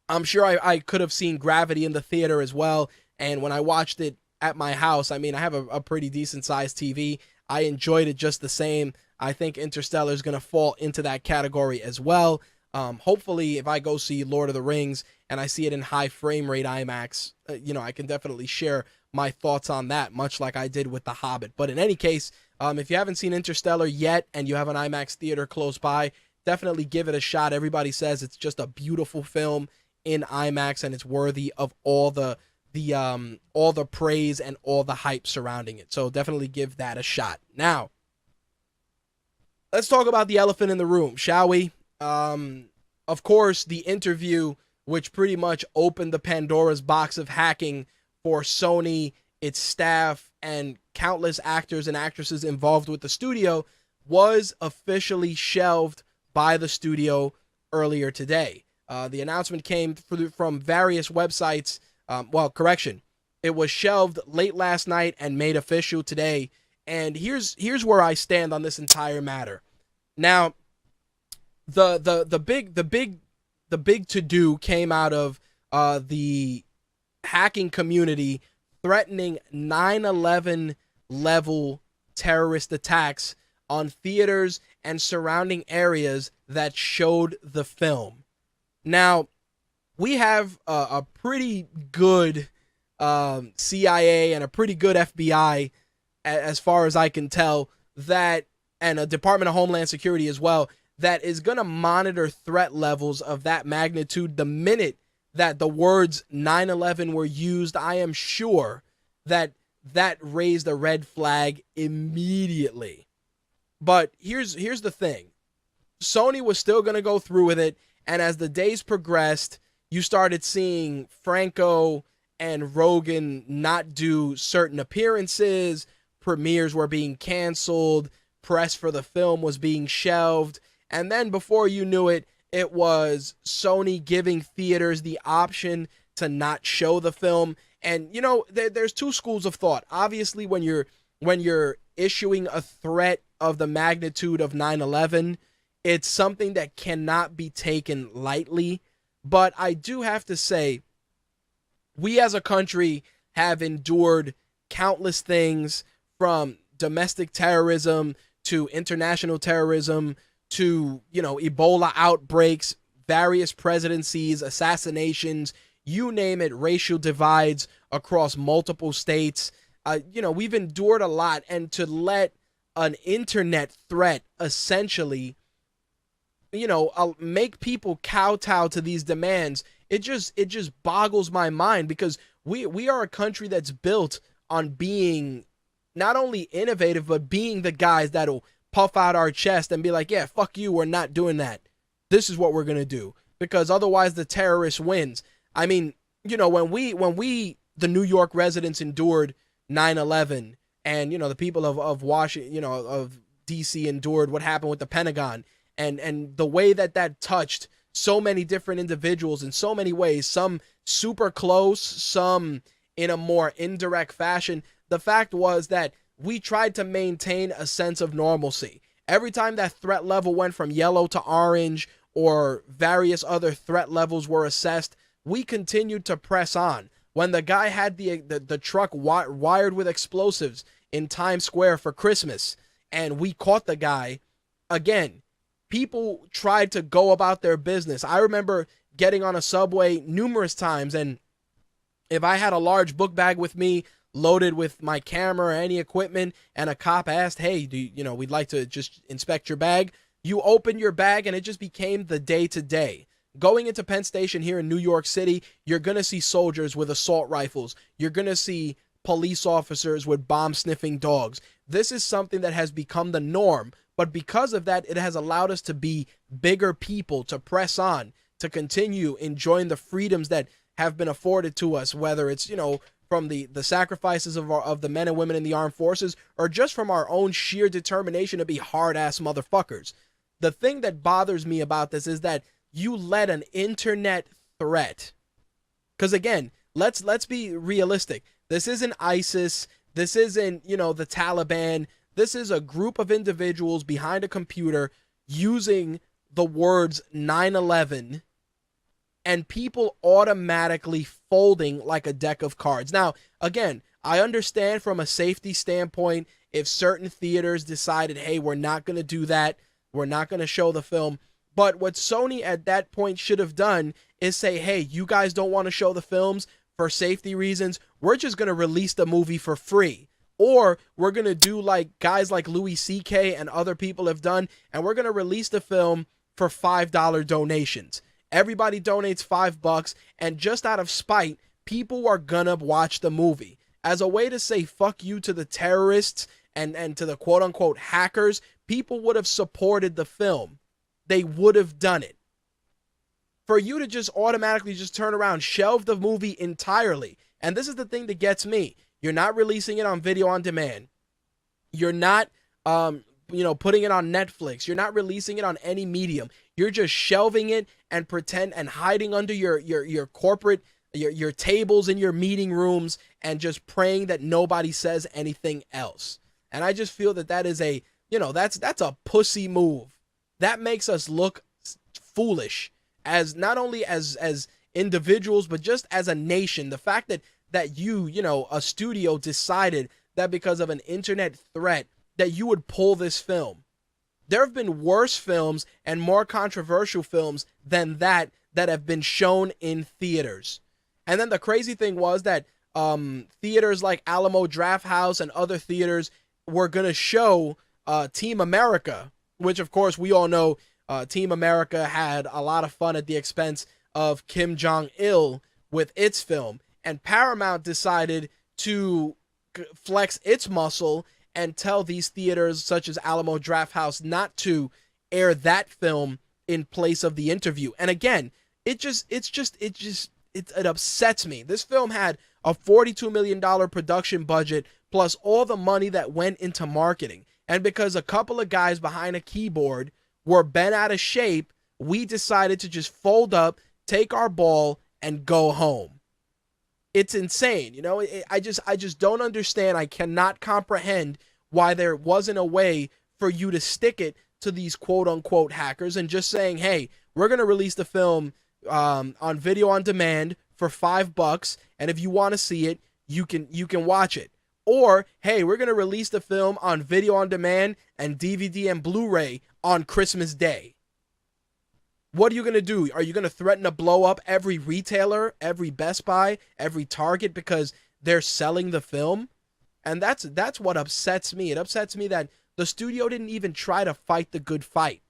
[SPEAKER 1] I'm sure I could have seen Gravity in the theater as well. And when I watched it at my house, I mean, I have a pretty decent sized TV. I enjoyed it just the same. I think Interstellar is going to fall into that category as well. Hopefully, if I go see Lord of the Rings and I see it in high frame rate IMAX, I can definitely share my thoughts on that, much like I did with The Hobbit. But in any case, if you haven't seen Interstellar yet and you have an IMAX theater close by, definitely give it a shot. Everybody says it's just a beautiful film in IMAX, and it's worthy of all the praise and all the hype surrounding it. So definitely give that a shot. Now, let's talk about the elephant in the room, shall we? Of course, the interview, which pretty much opened the Pandora's box of hacking for Sony, its staff, and countless actors and actresses involved with the studio, was officially shelved by the studio earlier today. The announcement came from various websites. It was shelved late last night and made official today. And here's where I stand on this entire matter. Now, the big to-do came out of the hacking community threatening 9/11 level terrorist attacks on theaters and surrounding areas that showed the film. Now, we have a pretty good CIA and a pretty good FBI, as far as I can tell, and a Department of Homeland Security as well, that is going to monitor threat levels of that magnitude the minute that the words 9/11 were used, I am sure that that raised a red flag immediately. But here's the thing. Sony was still going to go through with it, and as the days progressed, you started seeing Franco and Rogan not do certain appearances, premieres were being canceled, press for the film was being shelved, and then before you knew it, it was Sony giving theaters the option to not show the film. And you know, there's two schools of thought. Obviously, when you're issuing a threat of the magnitude of 9/11, it's something that cannot be taken lightly. But I do have to say, we as a country have endured countless things, from domestic terrorism to international terrorism to, you know, Ebola outbreaks, various presidencies, assassinations, you name it, racial divides across multiple states. You know, we've endured a lot, and to let an internet threat essentially, you know, make people kowtow to these demands, it just boggles my mind, because we are a country that's built on being not only innovative, but being the guys that'll puff out our chest and be like, yeah, fuck you, we're not doing that. This is what we're going to do, because otherwise the terrorist wins. I mean, you know, when we the New York residents endured 9/11, and, you know, the people of Washington, you know, of DC endured what happened with the Pentagon, and the way that touched so many different individuals in so many ways, some super close, some in a more indirect fashion. The fact was that we tried to maintain a sense of normalcy. Every time that threat level went from yellow to orange, or various other threat levels were assessed, we continued to press on. When the guy had the truck wired with explosives in Times Square for Christmas, and we caught the guy, again, people tried to go about their business. I remember getting on a subway numerous times, and if I had a large book bag with me, loaded with my camera or any equipment, and a cop asked, hey, we'd like to just inspect your bag, you open your bag, and it just became the day-to-day. Going into Penn Station here in New York City, you're going to see soldiers with assault rifles. You're going to see police officers with bomb-sniffing dogs. This is something that has become the norm, but because of that, it has allowed us to be bigger people, to press on, to continue enjoying the freedoms that have been afforded to us, whether it's, you know, from the sacrifices of the men and women in the armed forces, or just from our own sheer determination to be hard-ass motherfuckers. The thing that bothers me about this is that you let an internet threat, because again, let's be realistic. This isn't ISIS. This isn't, you know, the Taliban. This is a group of individuals behind a computer using the words 9/11, and people automatically folding like a deck of cards. Now, again, I understand from a safety standpoint, if certain theaters decided, hey, we're not going to do that, we're not going to show the film. But what Sony at that point should have done is say, hey, you guys don't want to show the films for safety reasons, we're just going to release the movie for free. Or we're going to do like guys like Louis C.K. and other people have done, and we're going to release the film for $5 donations. Everybody donates $5, and just out of spite, people are gonna watch the movie. As a way to say fuck you to the terrorists and to the quote-unquote hackers, people would have supported the film. They would have done it. For you to just automatically just turn around, shelve the movie entirely, and this is the thing that gets me. You're not releasing it on video on demand. You're not putting it on Netflix. You're not releasing it on any medium. You're just shelving it and hiding under your corporate, your tables in your meeting rooms, and just praying that nobody says anything else. And I just feel that is that's a pussy move. That makes us look foolish, as not only as individuals, but just as a nation. The fact that a studio decided that because of an internet threat that you would pull this film. There have been worse films and more controversial films than that have been shown in theaters. And then the crazy thing was that theaters like Alamo Drafthouse and other theaters were going to show Team America, which of course we all know Team America had a lot of fun at the expense of Kim Jong-il with its film, and Paramount decided to flex its muscle and tell these theaters such as Alamo Drafthouse not to air that film in place of the interview. And again, it upsets me. This film had a $42 million production budget plus all the money that went into marketing. And because a couple of guys behind a keyboard were bent out of shape, we decided to just fold up, take our ball, and go home. It's insane. You know, I just don't understand. I cannot comprehend why there wasn't a way for you to stick it to these quote unquote hackers and just saying, hey, we're going to release the film on video on demand for $5, and if you want to see it, you can watch it. Or, hey, we're going to release the film on video on demand and DVD and Blu-ray on Christmas Day. What are you going to do? Are you going to threaten to blow up every retailer, every Best Buy, every Target because they're selling the film? And that's what upsets me. It upsets me that the studio didn't even try to fight the good fight.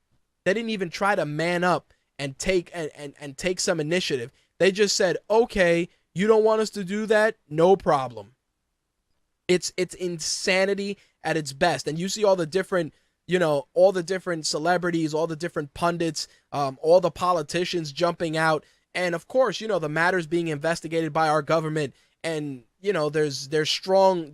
[SPEAKER 1] They didn't even try to man up and take some initiative. They just said, okay, you don't want us to do that? No problem. It's insanity at its best. And you see all the different, all the different celebrities, all the different pundits, all the politicians jumping out. And of course, the matters being investigated by our government. And, there's strong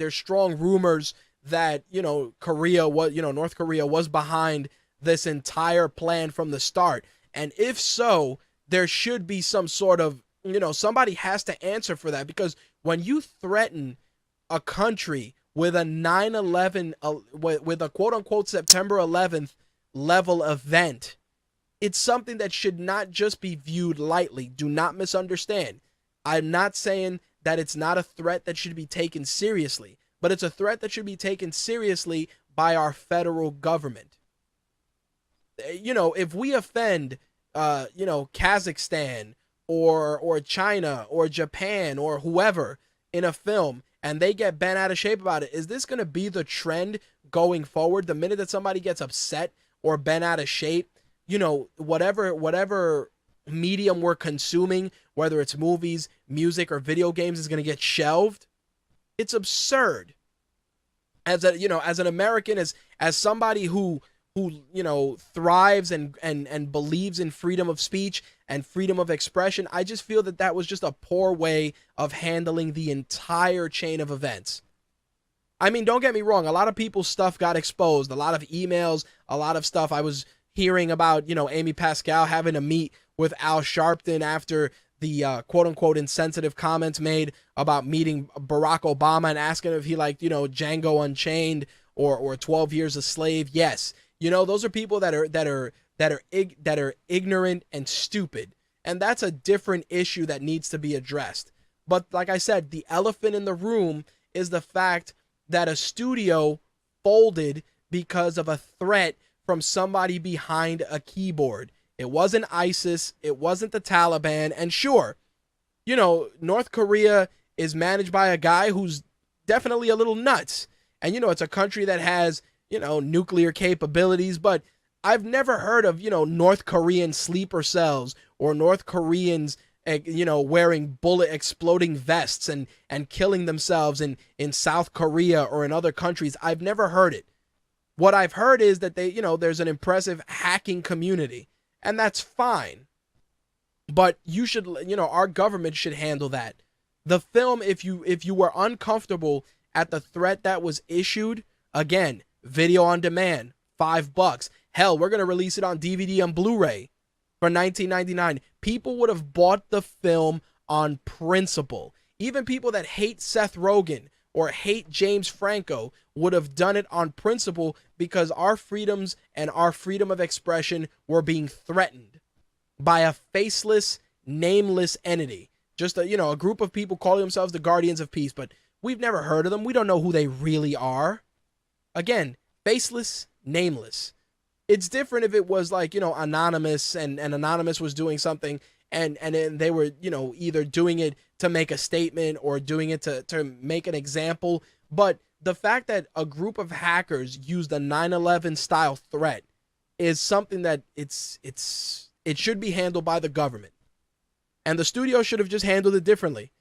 [SPEAKER 1] rumors that, North Korea was behind this entire plan from the start. And if so, there should be some sort of, somebody has to answer for that, because when you threaten a country with a 9/11, with a quote unquote September 11th level event, it's something that should not just be viewed lightly. Do not misunderstand. I'm not saying that it's not a threat that should be taken seriously, but it's a threat that should be taken seriously by our federal government. If we offend, Kazakhstan or China or Japan or whoever in a film, and they get bent out of shape about it, is this going to be the trend going forward? The minute that somebody gets upset or bent out of shape, whatever medium we're consuming, whether it's movies, music, or video games, is going to get shelved. It's absurd. As an American, as somebody who thrives and believes in freedom of speech and freedom of expression, I just feel that was just a poor way of handling the entire chain of events. I mean, don't get me wrong, a lot of people's stuff got exposed, a lot of emails, a lot of stuff. I was hearing about, Amy Pascal having a meet with Al Sharpton after the quote-unquote insensitive comments made about meeting Barack Obama and asking if he liked, Django Unchained or 12 Years a Slave. Yes. Those are people that are ignorant and stupid, and that's a different issue that needs to be addressed. But like I said, the elephant in the room is the fact that a studio folded because of a threat from somebody behind a keyboard. It wasn't ISIS, it wasn't the Taliban, and sure, North Korea is managed by a guy who's definitely a little nuts, and it's a country that has nuclear capabilities, but I've never heard of, North Korean sleeper cells or North Koreans, wearing bullet exploding vests and killing themselves in South Korea or in other countries. I've never heard it. What I've heard is that there's an impressive hacking community, and that's fine. But you should, our government should handle that. The film, if you were uncomfortable at the threat that was issued, again, video on demand, $5. Hell, we're going to release it on DVD and Blu-ray for $19.99. People would have bought the film on principle. Even people that hate Seth Rogen or hate James Franco would have done it on principle, because our freedoms and our freedom of expression were being threatened by a faceless, nameless entity. Just a group of people calling themselves the Guardians of Peace, but we've never heard of them. We don't know who they really are. Again, faceless, nameless. It's different if it was like, anonymous and Anonymous was doing something and they were, either doing it to make a statement or doing it to make an example. But the fact that a group of hackers used a 9/11 style threat is something that it should be handled by the government. And the studio should have just handled it differently.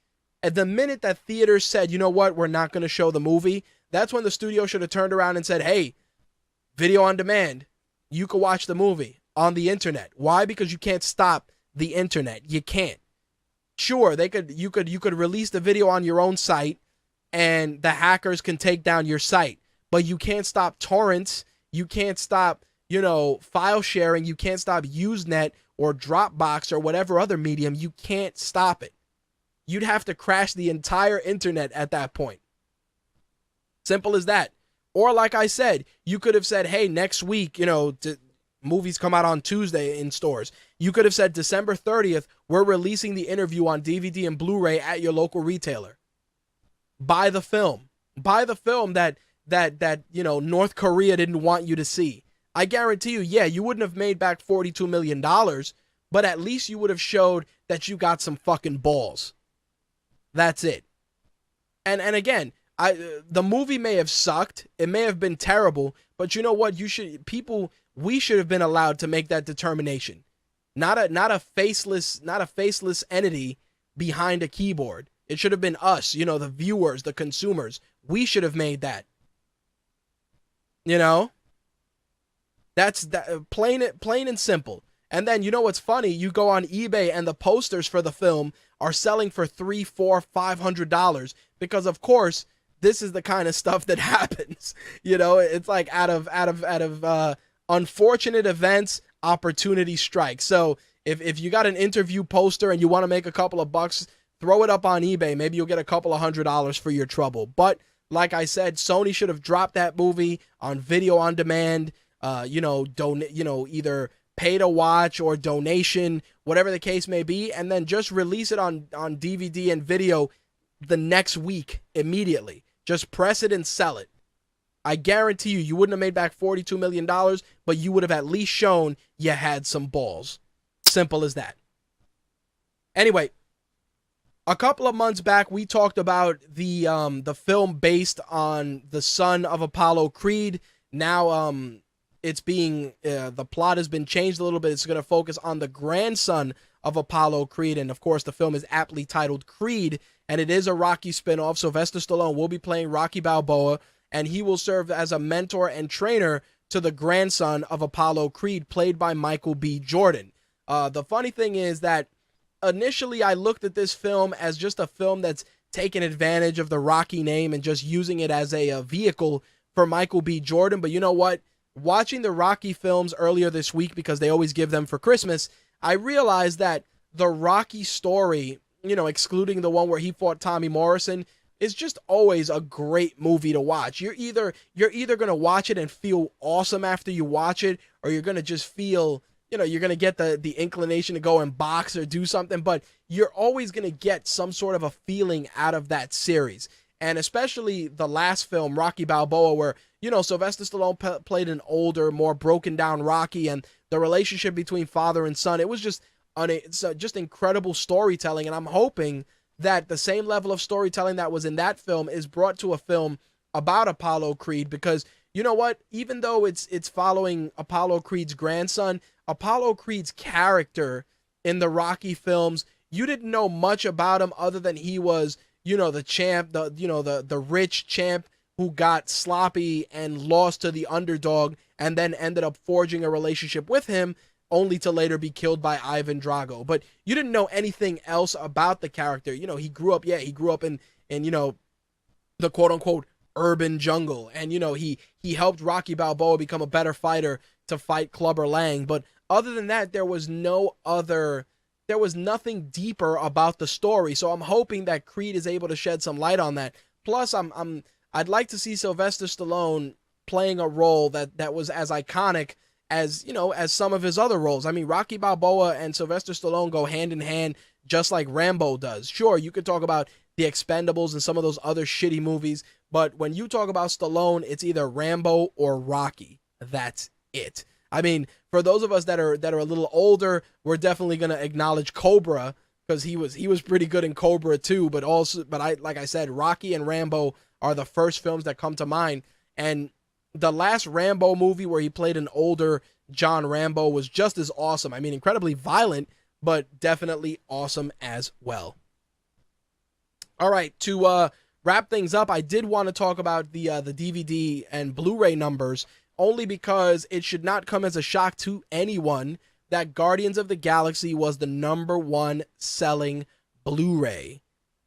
[SPEAKER 1] At the minute that theaters said, you know what, we're not going to show the movie, that's when the studio should have turned around and said, hey, video on demand, you can watch the movie on the internet. Why? Because you can't stop the internet. You can't. Sure, you could release the video on your own site and the hackers can take down your site, but you can't stop torrents. You can't stop, file sharing. You can't stop Usenet or Dropbox or whatever other medium. You can't stop it. You'd have to crash the entire internet at that point. Simple as that. Or like I said, you could have said, hey, next week, movies come out on Tuesday in stores. You could have said December 30th, we're releasing the interview on DVD and Blu-ray at your local retailer. Buy the film. Buy the film that North Korea didn't want you to see. I guarantee you, yeah, you wouldn't have made back $42 million, but at least you would have showed that you got some fucking balls. That's it. And again, the movie may have sucked. It may have been terrible, but you know what? We should have been allowed to make that determination. Not a faceless entity behind a keyboard. It should have been us, the viewers, the consumers. We should have made that. That's that, plain and simple. And then, what's funny? You go on eBay and the posters for the film are selling for $300, $400, $500 because, of course, this is the kind of stuff that happens. It's like out of unfortunate events, opportunity strikes. So if you got an interview poster and you want to make a couple of bucks, throw it up on eBay. Maybe you'll get a couple of $100 for your trouble. But like I said, Sony should have dropped that movie on video on demand. Either pay to watch or donation, whatever the case may be, and then just release it on DVD and video the next week immediately. Just press it and sell it. I guarantee you wouldn't have made back $42 million, but you would have at least shown you had some balls. Simple as that. Anyway, a couple of months back, we talked about the film based on the son of Apollo Creed. Now, the plot has been changed a little bit. It's going to focus on the grandson of Apollo Creed. And of course, the film is aptly titled Creed, and it is a Rocky spinoff. Sylvester Stallone will be playing Rocky Balboa, and he will serve as a mentor and trainer to the grandson of Apollo Creed, played by Michael B. Jordan. The funny thing is that initially I looked at this film as just a film that's taking advantage of the Rocky name and just using it as a vehicle for Michael B. Jordan. But you know what? Watching the Rocky films earlier this week, because they always give them for Christmas, I realized that the Rocky story, excluding the one where he fought Tommy Morrison, is just always a great movie to watch. You're either going to watch it and feel awesome after you watch it, or you're going to just feel, you're going to get the inclination to go and box or do something, but you're always going to get some sort of a feeling out of that series. And especially the last film, Rocky Balboa, where, Sylvester Stallone played an older, more broken down Rocky, and the relationship between father and son, it was just incredible storytelling. And I'm hoping that the same level of storytelling that was in that film is brought to a film about Apollo Creed, because you know what? Even though it's following Apollo Creed's grandson, Apollo Creed's character in the Rocky films, you didn't know much about him other than he was, the champ, the rich champ who got sloppy and lost to the underdog and then ended up forging a relationship with him, only to later be killed by Ivan Drago. But you didn't know anything else about the character. He grew up in the quote unquote urban jungle. And, he helped Rocky Balboa become a better fighter to fight Clubber Lang. But other than that, there was nothing deeper about the story. So I'm hoping that Creed is able to shed some light on that. Plus, I'd like to see Sylvester Stallone playing a role that was as iconic as some of his other roles. I mean, Rocky Balboa and Sylvester Stallone go hand in hand, just like Rambo does. Sure, you could talk about The Expendables and some of those other shitty movies, but when you talk about Stallone, it's either Rambo or Rocky. That's it. I mean, for those of us that are a little older, we're definitely gonna acknowledge Cobra, because he was pretty good in Cobra too. But like I said, Rocky and Rambo are the first films that come to mind. And the last Rambo movie where he played an older John Rambo was just as awesome. I mean, incredibly violent, but definitely awesome as well. All right, to wrap things up, I did want to talk about the DVD and Blu-ray numbers, only because it should not come as a shock to anyone that Guardians of the Galaxy was the #1 selling Blu-ray.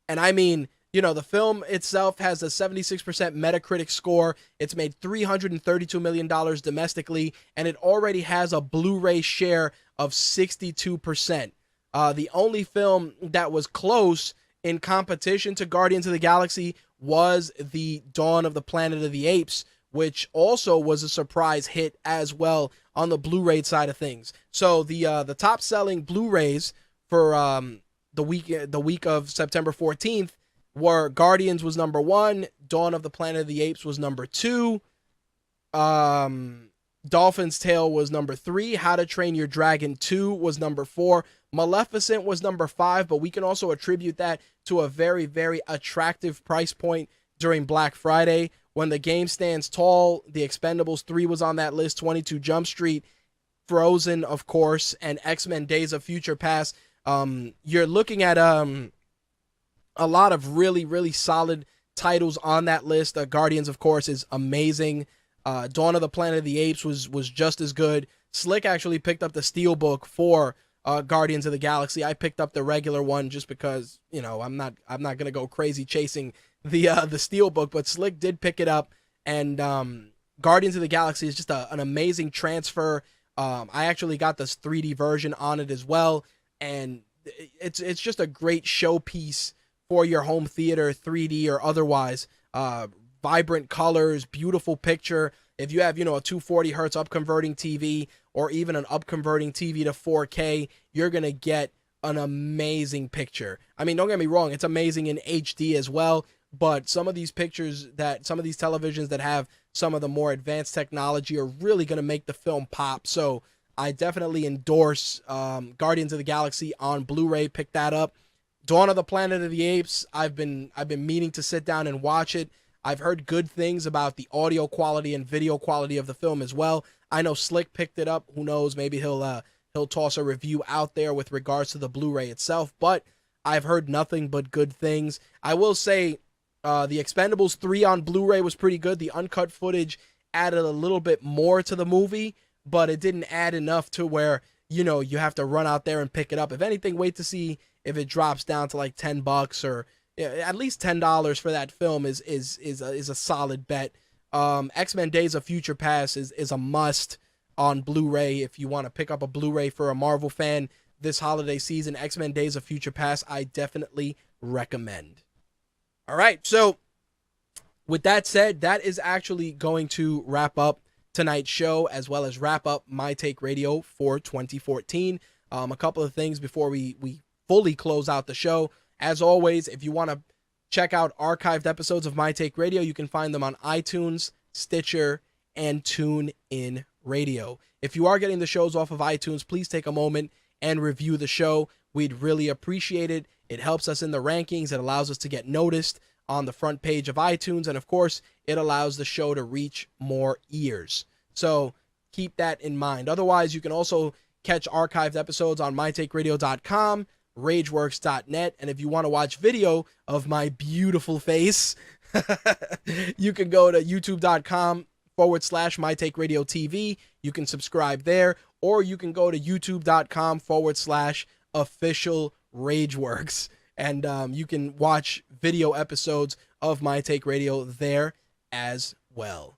[SPEAKER 1] And I mean, you know, the film itself has a 76% Metacritic score. It's made $332 million domestically, and it already has a Blu-ray share of 62%. The only film that was close in competition to Guardians of the Galaxy was the Dawn of the Planet of the Apes, which also was a surprise hit as well on the Blu-ray side of things. So the top selling Blu-rays for the week of September 14th were Guardians was #1, Dawn of the Planet of the Apes was #2, Dolphin's Tale was #3, How to Train Your Dragon 2 was #4, Maleficent was #5, but we can also attribute that to a very, very attractive price point during Black Friday. When the game stands tall, The Expendables 3 was on that list, 22 Jump Street, Frozen, of course, and X-Men Days of Future Past. You're looking at a lot of really, really solid titles on that list. Guardians, of course, is amazing. Dawn of the Planet of the Apes was just as good. Slick actually picked up the Steelbook for Guardians of the Galaxy. I picked up the regular one just because, you know, I'm not gonna go crazy chasing the Steelbook, but Slick did pick it up, and Guardians of the Galaxy is just an amazing transfer. I actually got this 3D version on it as well, and it's just a great showpiece for your home theater, 3D or otherwise. Vibrant colors, beautiful picture. If you have, you know, a 240 hertz upconverting TV or even an upconverting TV to 4K, you're going to get an amazing picture. I mean, don't get me wrong, it's amazing in HD as well, but some of these pictures some of these televisions that have some of the more advanced technology are really going to make the film pop. So I definitely endorse Guardians of the Galaxy on Blu-ray. Pick that up. Dawn of the Planet of the Apes, I've been meaning to sit down and watch it. I've heard good things about the audio quality and video quality of the film as well. I know Slick picked it up. Who knows? Maybe he'll toss a review out there with regards to the Blu-ray itself. But I've heard nothing but good things. I will say, the Expendables 3 on Blu-ray was pretty good. The uncut footage added a little bit more to the movie, but it didn't add enough to where, you know, you have to run out there and pick it up. If anything, wait to see if it drops down to like $10 or at least $10 for that film is a solid bet. X-Men Days of Future Past is a must on Blu-ray if you want to pick up a Blu-ray for a Marvel fan this holiday season. X-Men Days of Future Past, I definitely recommend. All right, so with that said, that is actually going to wrap up tonight's show, as well as wrap up My Take Radio for 2014. A couple of things before we fully close out the show. As always, if you want to check out archived episodes of My Take Radio, you can find them on iTunes, Stitcher, and TuneIn Radio. If you are getting the shows off of iTunes, please take a moment and review the show. We'd really appreciate it. It helps us in the rankings. It allows us to get noticed on the front page of iTunes. And of course, it allows the show to reach more ears. So keep that in mind. Otherwise, you can also catch archived episodes on mytakeradio.com, rageworks.net. And if you want to watch video of my beautiful face, you can go to youtube.com/mytakeradiotv. You can subscribe there, or you can go to youtube.com/official Rageworks, and you can watch video episodes of My Take Radio there as well.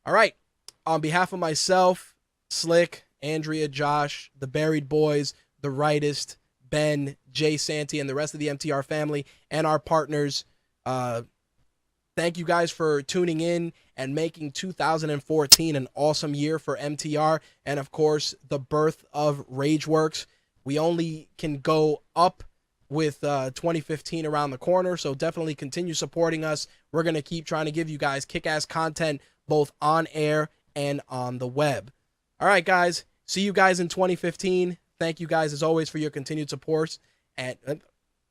[SPEAKER 1] All right. On behalf of myself, Slick, Andrea, Josh, the Buried Boys, the Rightist, Ben, Jay Santy, and the rest of the MTR family, and our partners, thank you guys for tuning in and making 2014 an awesome year for MTR, and of course, the birth of Rageworks. We only can go up with 2015 around the corner, so definitely continue supporting us. We're going to keep trying to give you guys kick-ass content both on air and on the web. All right, guys. See you guys in 2015. Thank you guys, as always, for your continued support. And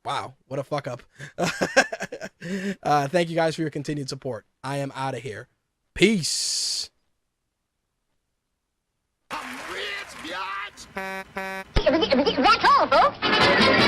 [SPEAKER 1] wow, what a fuck up. Thank you guys for your continued support. I am out of here. Peace.
[SPEAKER 4] I'm rich, biatch. That's all, folks.